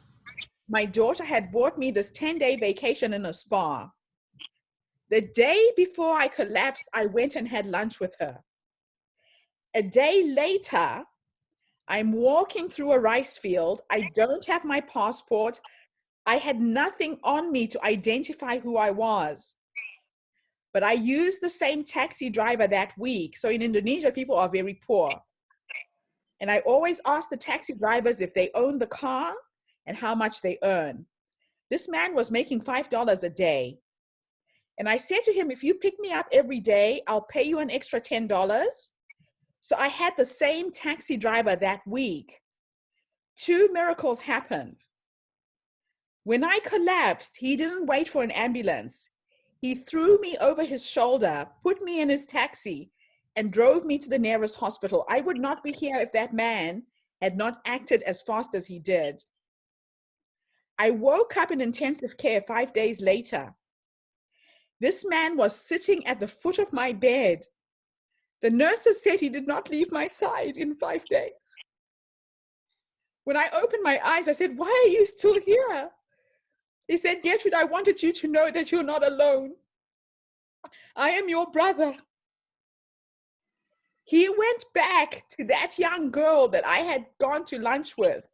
My daughter had bought me this 10-day vacation in a spa. The day before I collapsed, I went and had lunch with her. A day later, I'm walking through a rice field. I don't have my passport. I had nothing on me to identify who I was. But I used the same taxi driver that week. So in Indonesia, people are very poor. And I always ask the taxi drivers if they own the car and how much they earn. This man was making $5 a day. And I said to him, if you pick me up every day, I'll pay you an extra $10. So I had the same taxi driver that week. 2 miracles happened. When I collapsed, he didn't wait for an ambulance. He threw me over his shoulder, put me in his taxi, and drove me to the nearest hospital. I would not be here if that man had not acted as fast as he did. I woke up in intensive care 5 days later. This man was sitting at the foot of my bed. The nurses said he did not leave my side in 5 days. When I opened my eyes, I said, "Why are you still here?" He said, "Gertrude, I wanted you to know that you're not alone. I am your brother." He went back to that young girl that I had gone to lunch with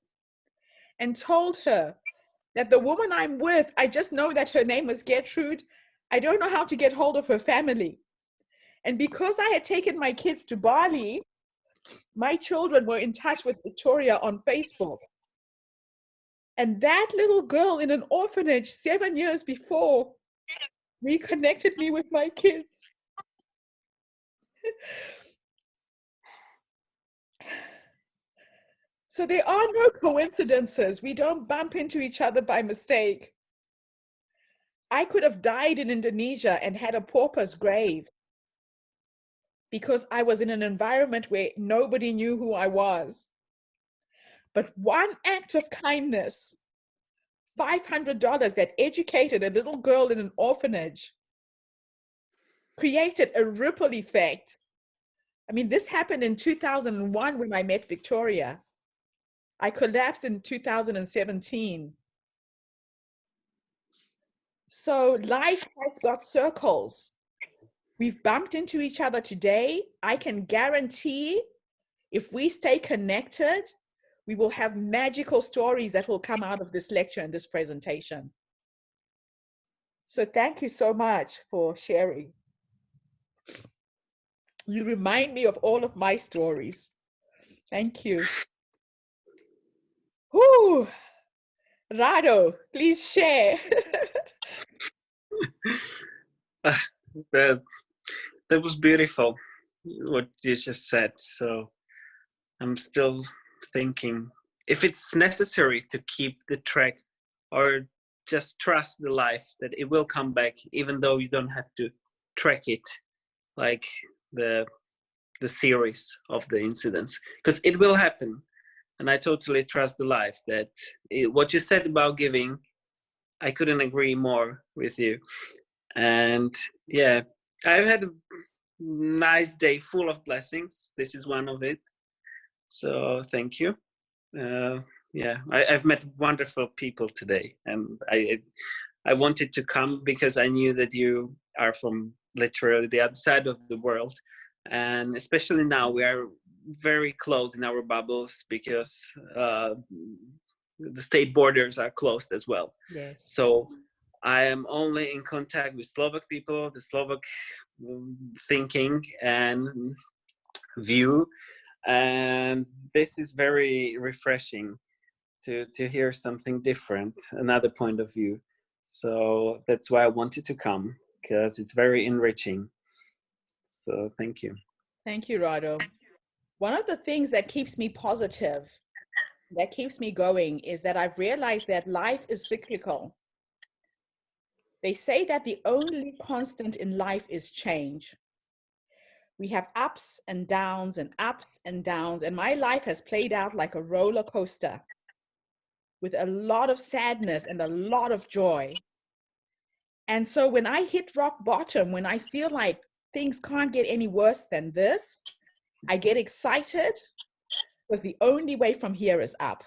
and told her that the woman I'm with, I just know that her name is Gertrude. I don't know how to get hold of her family. And because I had taken my kids to Bali, my children were in touch with Victoria on Facebook. And that little girl in an orphanage 7 years before reconnected me with my kids. So there are no coincidences. We don't bump into each other by mistake. I could have died in Indonesia and had a pauper's grave because I was in an environment where nobody knew who I was. But one act of kindness, $500 that educated a little girl in an orphanage, created a ripple effect. I mean, this happened in 2001 when I met Victoria. I collapsed in 2017. So life has got circles. We've bumped into each other today. I can guarantee if we stay connected, we will have magical stories that will come out of this lecture and this presentation. So thank you so much for sharing. You remind me of all of my stories. Thank you. Whew. Rado, please share. That was beautiful, what you just said. So I'm still thinking if it's necessary to keep the track or just trust the life that it will come back, even though you don't have to track it like the series of the incidents, because it will happen. And I totally trust the life that what you said about giving, I couldn't agree more with you. And yeah, I've had a nice day full of blessings. This is one of it. So thank you. Yeah, I've met wonderful people today, and I wanted to come because I knew that you are from literally the other side of the world, and especially now we are very close in our bubbles because the state borders are closed as well. Yes. So I am only in contact with Slovak people, the Slovak thinking and view, and this is very refreshing to hear something different, another point of view. So that's why I wanted to come, because it's very enriching. So thank you. Thank you, Rado. One of the things that keeps me positive, that keeps me going, is that I've realized that life is cyclical. They say that the only constant in life is change. We have ups and downs and ups and downs, and my life has played out like a roller coaster with a lot of sadness and a lot of joy. And so when I hit rock bottom, when I feel like things can't get any worse than this, I get excited because the only way from here is up.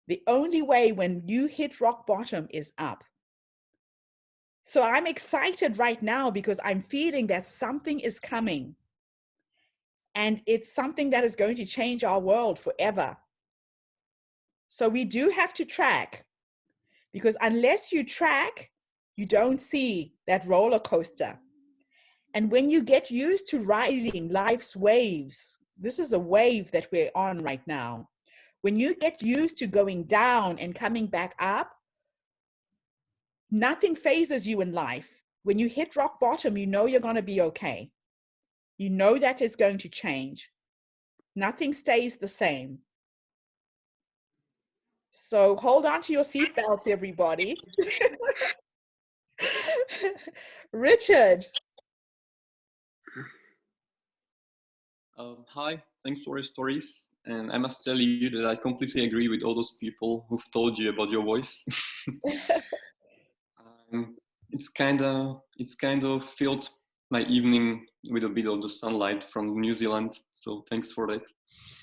The only way when you hit rock bottom is up. So I'm excited right now because I'm feeling that something is coming. And it's something that is going to change our world forever. So we do have to track, because unless you track, you don't see that roller coaster. And when you get used to riding life's waves, this is a wave that we're on right now. When you get used to going down and coming back up, nothing phases you in life. When you hit rock bottom, you know you're going to be okay. You know that it's going to change. Nothing stays the same. So hold on to your seatbelts, everybody. Richard. Hi, thanks for your stories. And I must tell you that I completely agree with all those people who've told you about your voice. It's kind of filled my evening with a bit of the sunlight from New Zealand. So thanks for that.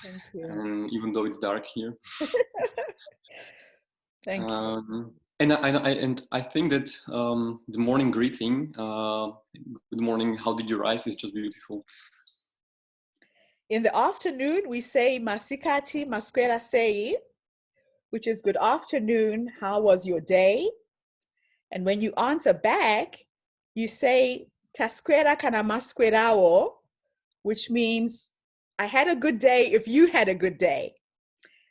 Thank you. And even though it's dark here. Thank you. And I think that the morning greeting, good morning, how did you rise, is just beautiful. In the afternoon, we say Masikati Maskwera Sei, which is good afternoon, how was your day? And when you answer back, you say Taskwera kana maskwerao, which means I had a good day if you had a good day.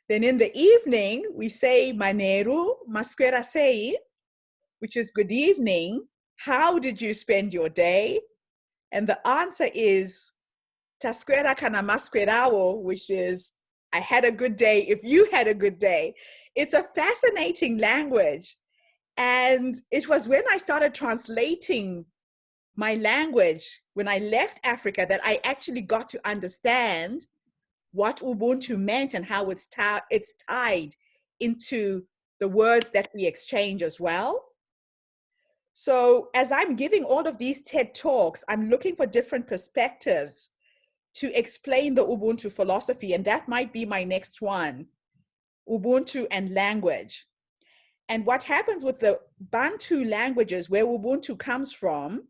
Then in the evening, we say Maneru Maskwera Sei, which is good evening. How did you spend your day? And the answer is Taskwera kana maskwerao, which is I had a good day if you had a good day. It's a fascinating language. And it was when I started translating my language, when I left Africa, that I actually got to understand what Ubuntu meant and how it's tied into the words that we exchange as well. So as I'm giving all of these TED Talks, I'm looking for different perspectives to explain the Ubuntu philosophy, and that might be my next one, Ubuntu and language. And what happens with the Bantu languages, where Ubuntu comes from,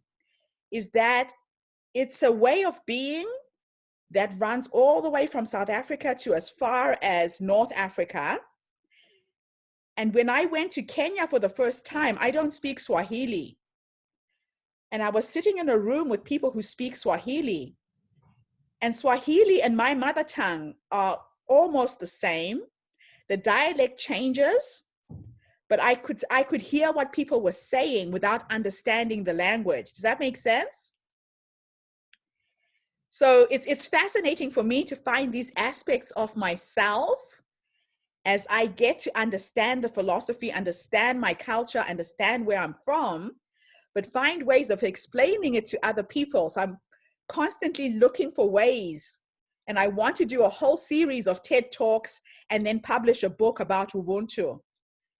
is that it's a way of being that runs all the way from South Africa to as far as North Africa. And when I went to Kenya for the first time, I don't speak Swahili. And I was sitting in a room with people who speak Swahili. And Swahili and my mother tongue are almost the same. The dialect changes, but I could hear what people were saying without understanding the language. Does that make sense? So it's fascinating for me to find these aspects of myself as I get to understand the philosophy, understand my culture, understand where I'm from, but find ways of explaining it to other people. So I'm constantly looking for ways. And I want to do a whole series of TED Talks and then publish a book about Ubuntu,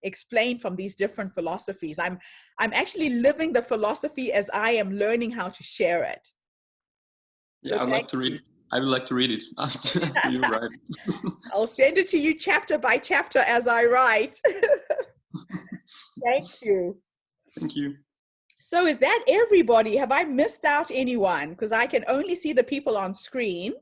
explained from these different philosophies. I'm actually living the philosophy as I am learning how to share it. Yeah, So I'd like to read it. I would like to read it after you write. I'll send it to you chapter by chapter as I write. Thank you. Thank you. So is that everybody? Have I missed out anyone? Because I can only see the people on screen.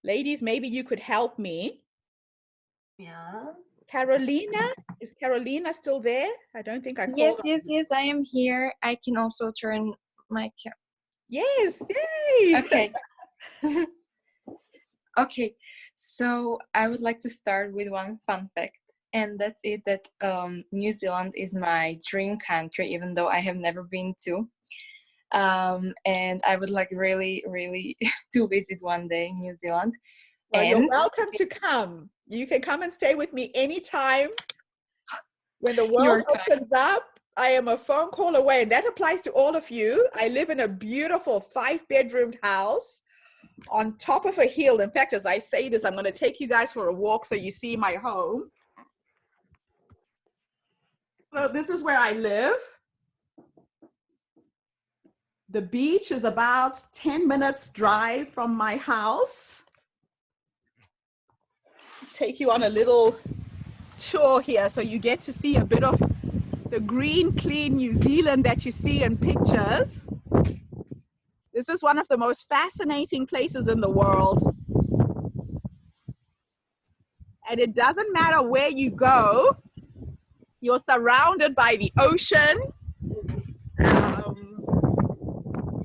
Ladies, maybe you could help me. Yeah. Carolina, is Carolina still there? I don't think I called. Yes, I am here. I can also turn my camera. Yes, yay! Okay. Okay, so I would like to start with one fun fact, and that's it, that New Zealand is my dream country, even though I have never been to. And I would like really, really to visit one day New Zealand. Well, and you're welcome to come. You can come and stay with me anytime. When the world opens up, I am a phone call away, and that applies to all of you. I live in a beautiful 5-bedroomed house on top of a hill. In fact, as I say this, I'm going to take you guys for a walk so you see my home. So this is where I live. The beach is about 10 minutes drive from my house. Take you on a little tour here so you get to see a bit of the green, clean New Zealand that you see in pictures. This is one of the most fascinating places in the world. And it doesn't matter where you go, you're surrounded by the ocean.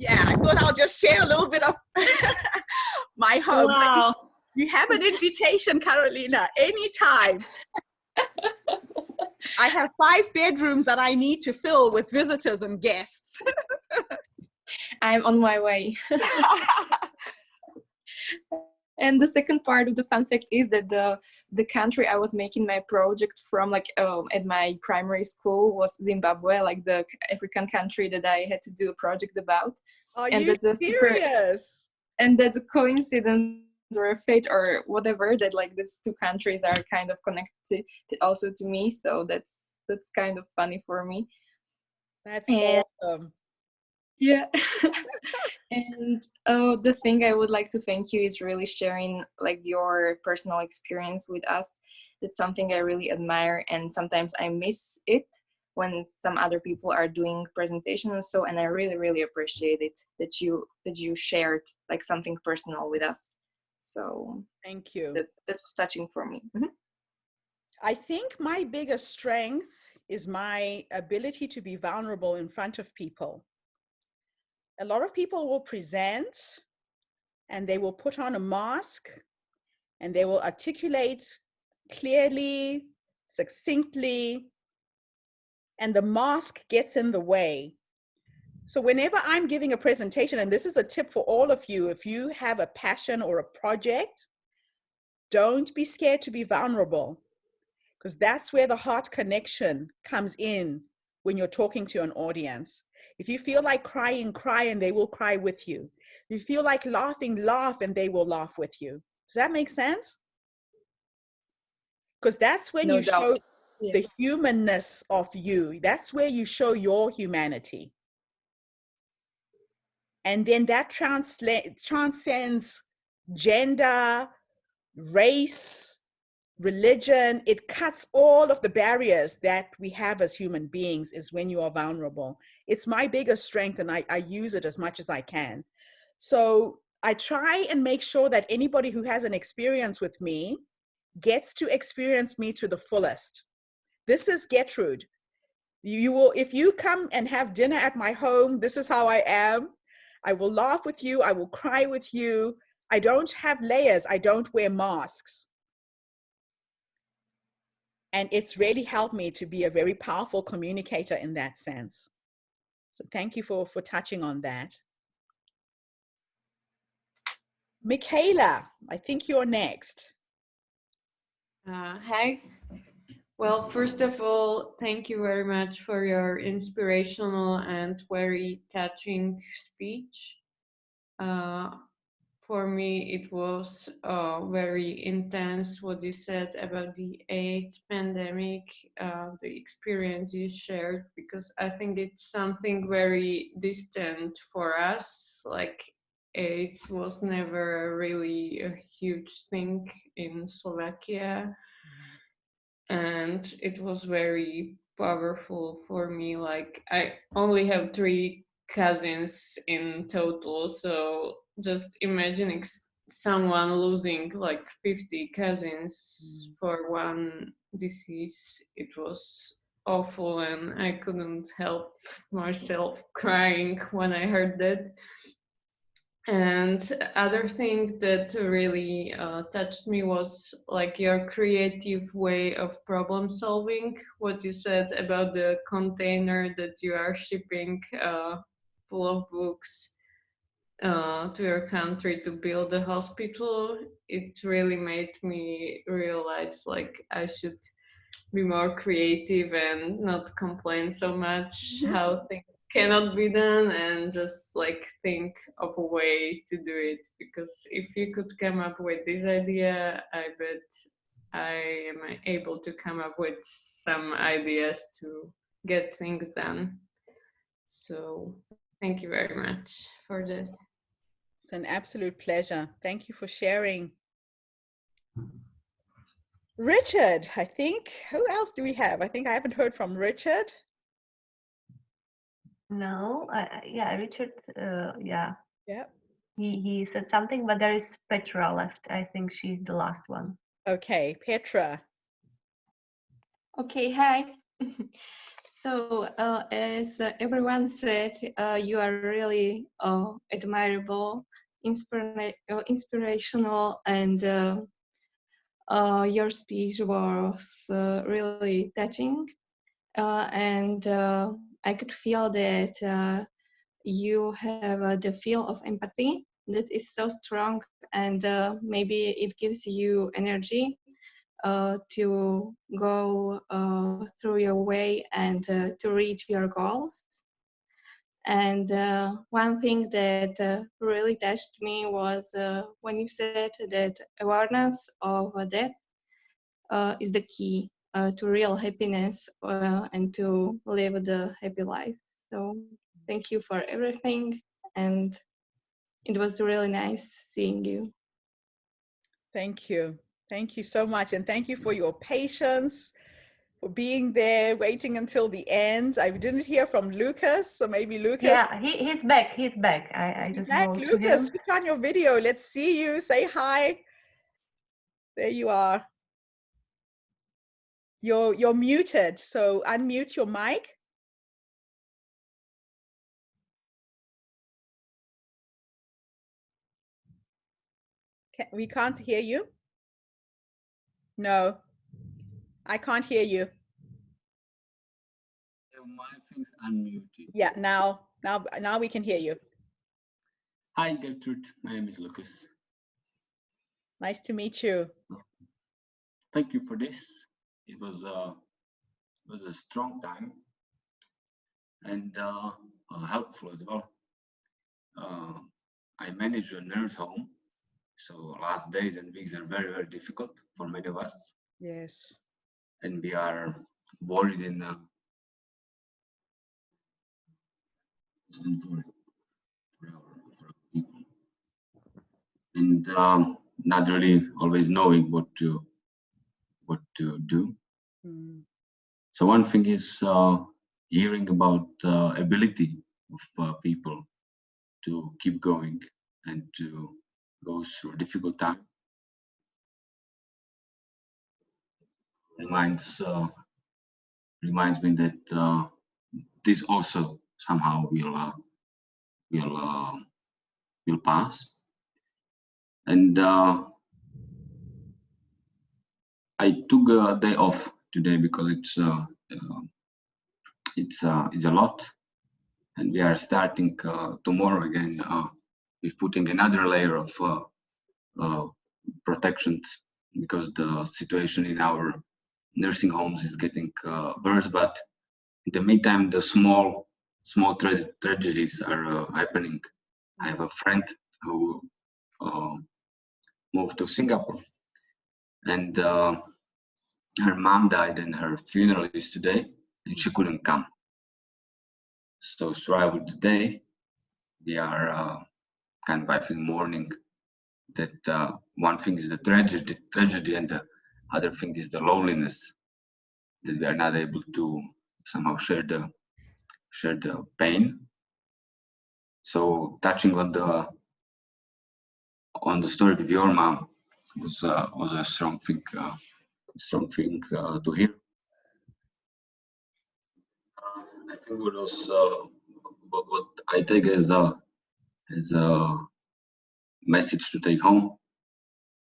Yeah, I thought I'll just share a little bit of my home. Wow. So you have an invitation, Carolina, anytime. I have 5 bedrooms that I need to fill with visitors and guests. I'm on my way. And the second part of the fun fact is that the country I was making my project from, like at my primary school, was Zimbabwe, like the African country that I had to do a project about. Are and you that's serious? And that's a coincidence or a fate or whatever, that like these two countries are kind of connected also to me. So that's kind of funny for me. That's awesome. Yeah. And the thing I would like to thank you is really sharing like your personal experience with us. That's something I really admire, and sometimes I miss it when some other people are doing presentation and so, and I really appreciate it that you shared like something personal with us. So thank you. That was touching for me. Mm-hmm. I think my biggest strength is my ability to be vulnerable in front of people. A lot of people will present and they will put on a mask and they will articulate clearly, succinctly, and the mask gets in the way. So whenever I'm giving a presentation, and this is a tip for all of you, if you have a passion or a project, don't be scared to be vulnerable, because that's where the heart connection comes in when you're talking to an audience. If you feel like crying, cry, and they will cry with you. If you feel like laughing, laugh, and they will laugh with you. Does that make sense? Because that's when you show the humanness of you. That's where you show your humanity. And then that transcends gender, race, religion. It cuts all of the barriers that we have as human beings, is when you are vulnerable. It's my biggest strength, and I use it as much as I can. So I try and make sure that anybody who has an experience with me gets to experience me to the fullest. This is Gertrude. You will, if you come and have dinner at my home, this is how I am. I will laugh with you. I will cry with you. I don't have layers. I don't wear masks. And it's really helped me to be a very powerful communicator in that sense. So thank you for touching on that. Michaela, I think you're next. Hi. Well, first of all, thank you very much for your inspirational and very touching speech. For me, it was very intense what you said about the AIDS pandemic, the experience you shared, because I think it's something very distant for us. Like, AIDS was never really a huge thing in Slovakia. And it was very powerful for me. Like, I only have 3 cousins in total, so just imagining someone losing like 50 cousins for one disease, it was awful, and I couldn't help myself crying when I heard that. And other thing that really touched me was like your creative way of problem solving. What you said about the container that you are shipping full of books to your country to build a hospital. It really made me realize like I should be more creative and not complain so much how things cannot be done, and just like think of a way to do it. Because if you could come up with this idea, I bet I am able to come up with some ideas to get things done. So thank you very much for that. It's an absolute pleasure. Thank you for sharing. Richard, I think, who else do we have? I think I haven't heard from Richard. No, yeah, Richard, yeah. Yeah. He said something, but there is Petra left. I think she's the last one. Okay, Petra. Okay, hi. So, as everyone said, you are really admirable, inspirational, and your speech was really touching. And I could feel that you have the feel of empathy, that is so strong, and maybe it gives you energy to go through your way and to reach your goals. And one thing that really touched me was when you said that awareness of death is the key to real happiness and to live the happy life. So thank you for everything, and it was really nice seeing you. Thank you. Thank you so much. And thank you for your patience, for being there, waiting until the end. I didn't hear from Lucas, so maybe Lucas. Yeah, he's back. He's back. I just wrote to Lucas, him. switch on your video. Let's see you. Say hi. There you are. You're muted, so unmute your mic. We can't hear you. No, I can't hear you. My thing's unmuted. Yeah, now we can hear you. Hi, Gertrude. My name is Lucas. Nice to meet you. Thank you for this. It was a strong time and helpful as well. I manage a nurse home, so last days and weeks are very, very difficult for many of us. Yes. And we are worried in and not really always knowing what to do. So one thing is hearing about ability of people to keep going and to go through a difficult time. Reminds me that this also somehow will pass. And I took a day off today because it's a lot, and we are starting tomorrow again with putting another layer of protections because the situation in our nursing homes is getting worse. But in the meantime, the small tragedies are happening. I have a friend who moved to Singapore, and her mom died, and her funeral is today, and she couldn't come. So throughout the day, we are kind of, I think, mourning that one thing is the tragedy, and the other thing is the loneliness, that we are not able to somehow share the pain. So touching on the story with your mom was a strong thing to hear. I think what I take as a message to take home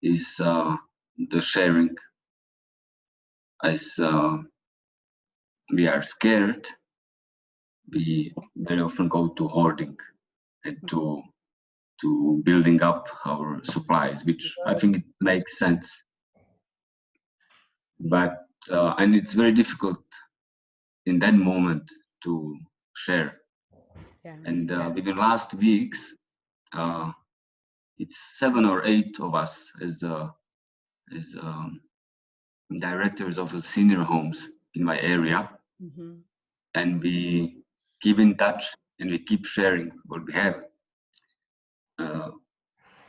is the sharing. As we are scared, we very often go to hoarding and to building up our supplies, which I think it makes sense. But and it's very difficult in that moment to share. Yeah. And within last weeks, it's 7 or 8 of us as directors of the senior homes in my area, and we keep in touch and we keep sharing what we have.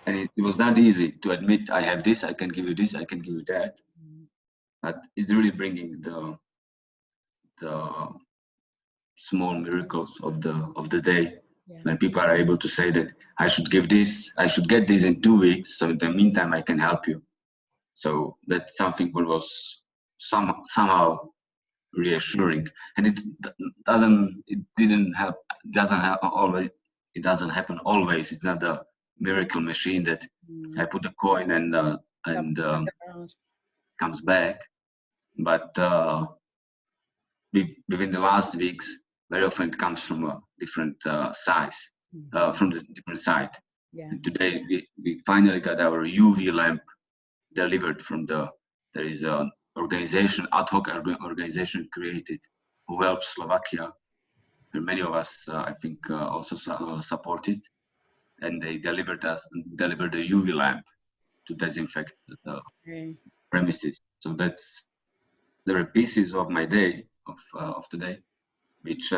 And it was not easy to admit, I have this, I can give you this, I can give you that. But it's really bringing the small miracles of the day, when people are able to say that I should give this, I should get this in 2 weeks, so in the meantime I can help you. So that's something that was somehow reassuring, and it doesn't happen always. It's not a miracle machine that I put a coin and comes back. But within the last weeks, very often it comes from a different from the different side. Yeah. And today we finally got our UV lamp delivered from there is an organization, ad hoc organization created who helps Slovakia. And many of us, I think, also supported, and they delivered the UV lamp to disinfect the premises. So there are pieces of my day of today, which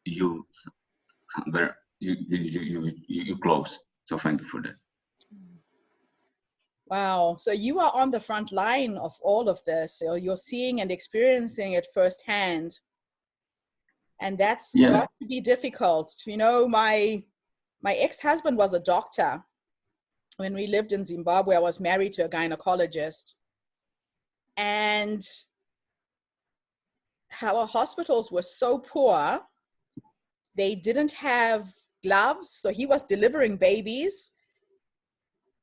you closed. So thank you for that. Wow. So you are on the front line of all of this. So you're seeing and experiencing it firsthand. And that's got to be difficult. You know, my ex-husband was a doctor. When we lived in Zimbabwe, I was married to a gynecologist. And our hospitals were so poor, they didn't have gloves. So he was delivering babies,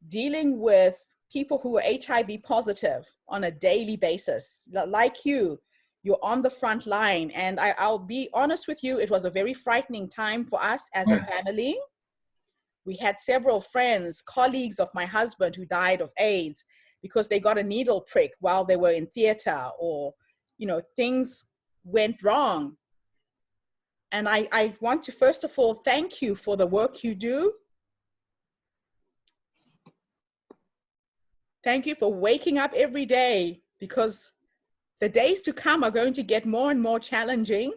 dealing with people who were HIV positive on a daily basis. Like you're on the front line. And I'll be honest with you, it was a very frightening time for us as a family. We had several friends, colleagues of my husband who died of AIDS because they got a needle prick while they were in theater, or, you know, things went wrong. And I want to, first of all, thank you for the work you do. Thank you for waking up every day, because the days to come are going to get more and more challenging.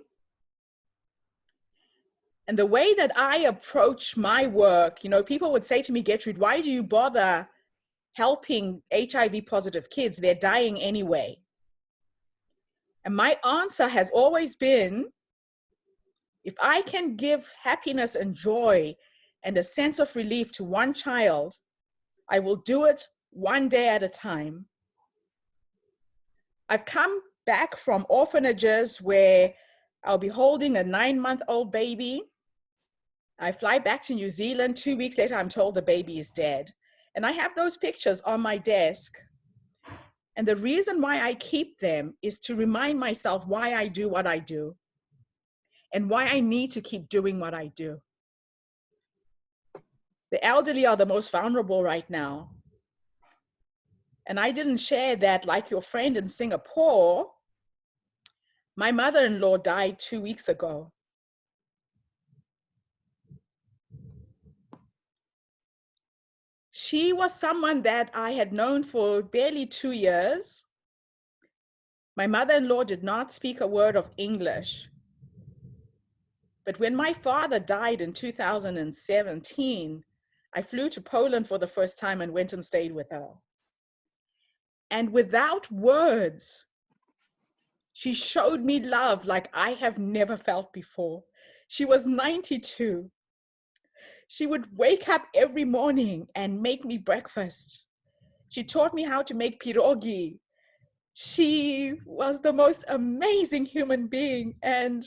And the way that I approach my work, you know, people would say to me, Gertrude, why do you bother helping HIV positive kids? They're dying anyway. And my answer has always been, if I can give happiness and joy and a sense of relief to one child, I will do it one day at a time. I've come back from orphanages where I'll be holding a 9-month-old baby. I fly back to New Zealand. 2 weeks later, I'm told the baby is dead. And I have those pictures on my desk. And the reason why I keep them is to remind myself why I do what I do and why I need to keep doing what I do. The elderly are the most vulnerable right now. And I didn't share that like your friend in Singapore. My mother-in-law died 2 weeks ago. She was someone that I had known for barely 2 years. My mother-in-law did not speak a word of English. But when my father died in 2017, I flew to Poland for the first time and went and stayed with her. And without words, she showed me love like I have never felt before. She was 92. She would wake up every morning and make me breakfast. She taught me how to make pierogi. She was the most amazing human being. And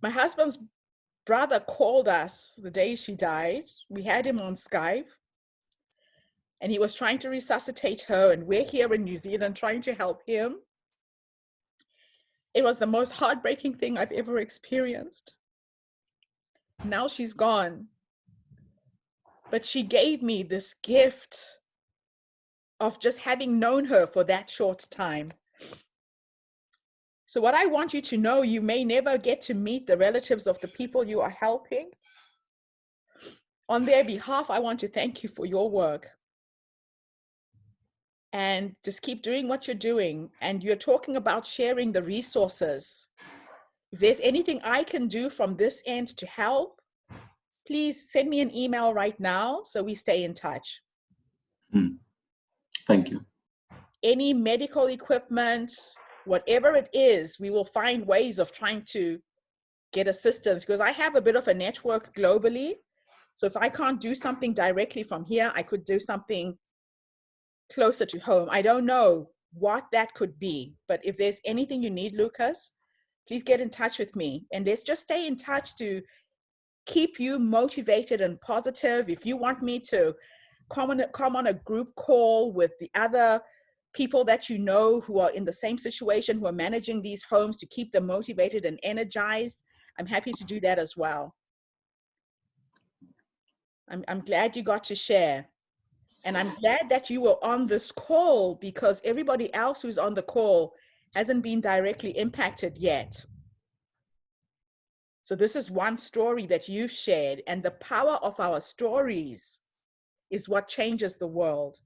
my husband's brother called us the day she died. We had him on Skype. And he was trying to resuscitate her. And we're here in New Zealand trying to help him. It was the most heartbreaking thing I've ever experienced. Now she's gone. But she gave me this gift of just having known her for that short time. So what I want you to know, you may never get to meet the relatives of the people you are helping. On their behalf, I want to thank you for your work. And just keep doing what you're doing. And you're talking about sharing the resources. If there's anything I can do from this end to help, please send me an email right now so we stay in touch. Thank you. Any medical equipment, whatever it is, we will find ways of trying to get assistance, because I have a bit of a network globally. So if I can't do something directly from here, I could do something closer to home. I don't know what that could be, but if there's anything you need, Lucas, please get in touch with me. And let's just stay in touch to keep you motivated and positive. If you want me to come on a group call with the other people that you know who are in the same situation, who are managing these homes, to keep them motivated and energized, I'm happy to do that as well. I'm glad you got to share. And I'm glad that you were on this call, because everybody else who's on the call hasn't been directly impacted yet. So this is one story that you've shared, and the power of our stories is what changes the world.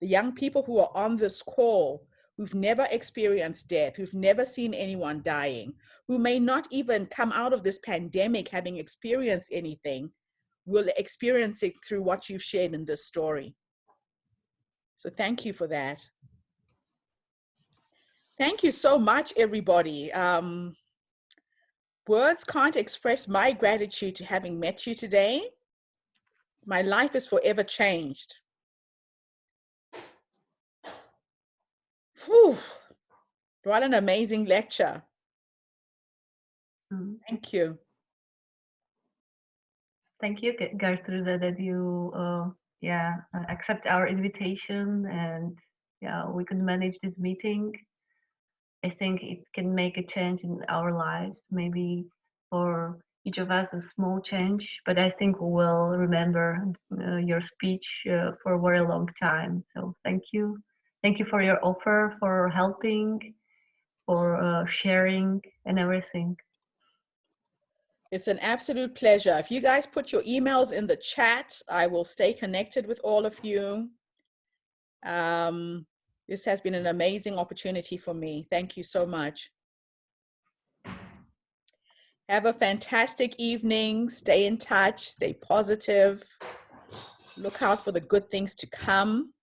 The young people who are on this call, who've never experienced death, who've never seen anyone dying, who may not even come out of this pandemic having experienced anything, will experience it through what you've shared in this story. So thank you for that. Thank you so much, everybody. Words can't express my gratitude to having met you today. My life is forever changed. Whew. What an amazing lecture. Thank you. Thank you, Gertrude, that you accept our invitation, and we could manage this meeting. I think it can make a change in our lives, maybe for each of us a small change, but I think we will remember your speech for a very long time. So thank you. Thank you for your offer, for helping, for sharing and everything. It's an absolute pleasure. If you guys put your emails in the chat, I will stay connected with all of you. This has been an amazing opportunity for me. Thank you so much. Have a fantastic evening. Stay in touch, stay positive. Look out for the good things to come.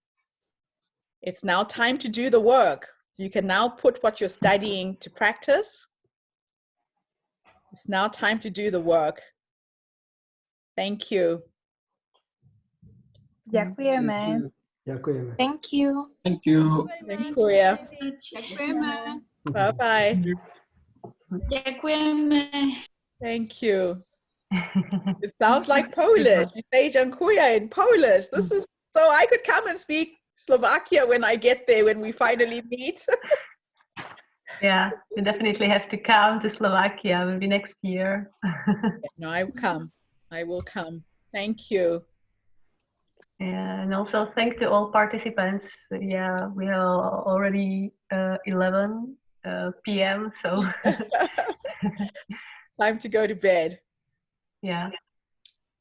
It's now time to do the work. You can now put what you're studying to practice. It's now time to do the work. Thank you. Ďakujeme. Ďakujeme. Thank you. Thank you. Dziękuję. Ďakujeme. Bye-bye. Ďakujeme. Thank you. It sounds like Polish. You say dziękuję in Polish. This is so I could come and speak Slovakia when I get there, when we finally meet. Yeah, you definitely have to come to Slovakia maybe next year. No, I will come. I will come. Thank you. Yeah, and also thank to all participants. Yeah, we are already 11 p.m. So time to go to bed. Yeah.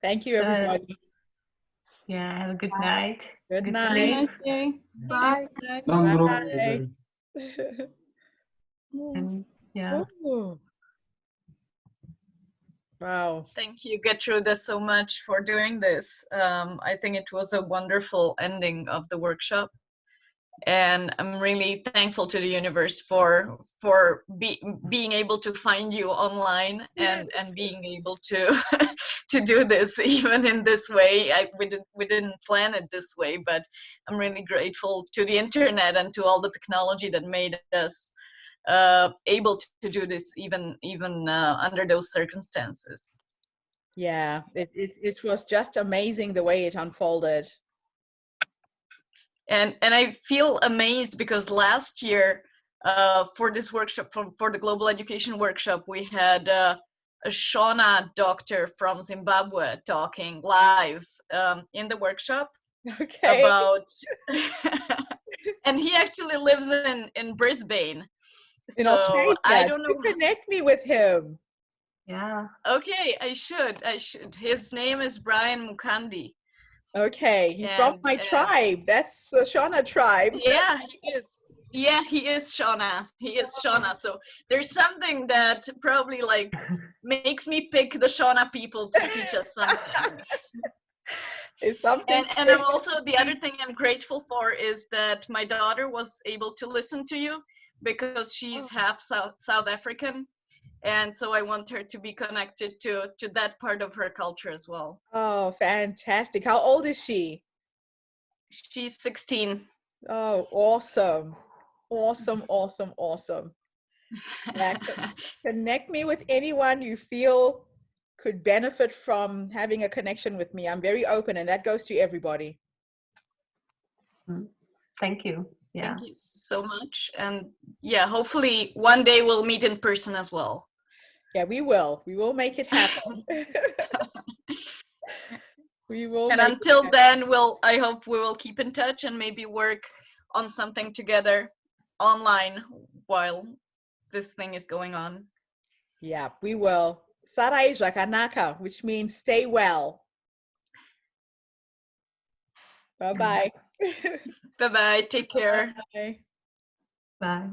Thank you, everybody. Yeah, have a good night. Good Good night. sleep. Nice day. Bye. Bye. And yeah. Ooh. Wow. Thank you, Gertrude, so much for doing this. I think it was a wonderful ending of the workshop. And I'm really thankful to the universe for being able to find you online and being able to to do this even in this way. We didn't plan it this way, but I'm really grateful to the internet and to all the technology that made us able to do this even under those circumstances. Yeah, it was just amazing the way it unfolded. And I feel amazed because last year for this workshop, for the global education workshop, we had a Shona doctor from Zimbabwe talking live in the workshop. Okay. About and he actually lives in Brisbane. In so Australia. I don't know. Connect me with him. Yeah. Okay, I should. His name is Brian Mukandi. Okay, he's from my tribe. That's the Shona tribe. Yeah, he is. Yeah, he is Shona. He is Shona. So there's something that probably like makes me pick the Shona people to teach us something. It's something. And I'm also, the other thing I'm grateful for is that my daughter was able to listen to you because she's half South African. And so I want her to be connected to that part of her culture as well. Oh, fantastic. How old is she? She's 16. Oh, awesome. Awesome, awesome, awesome. Yeah, connect me with anyone you feel could benefit from having a connection with me. I'm very open, and that goes to everybody. Thank you. Yeah. Thank you so much. And yeah, hopefully one day we'll meet in person as well. Yeah, we will. We will make it happen. We will. And until then, I hope we will keep in touch and maybe work on something together online while this thing is going on. Yeah, we will. Sarai Jakanaka, which means stay well. Bye-bye. Bye-bye. Take care. Bye. Bye.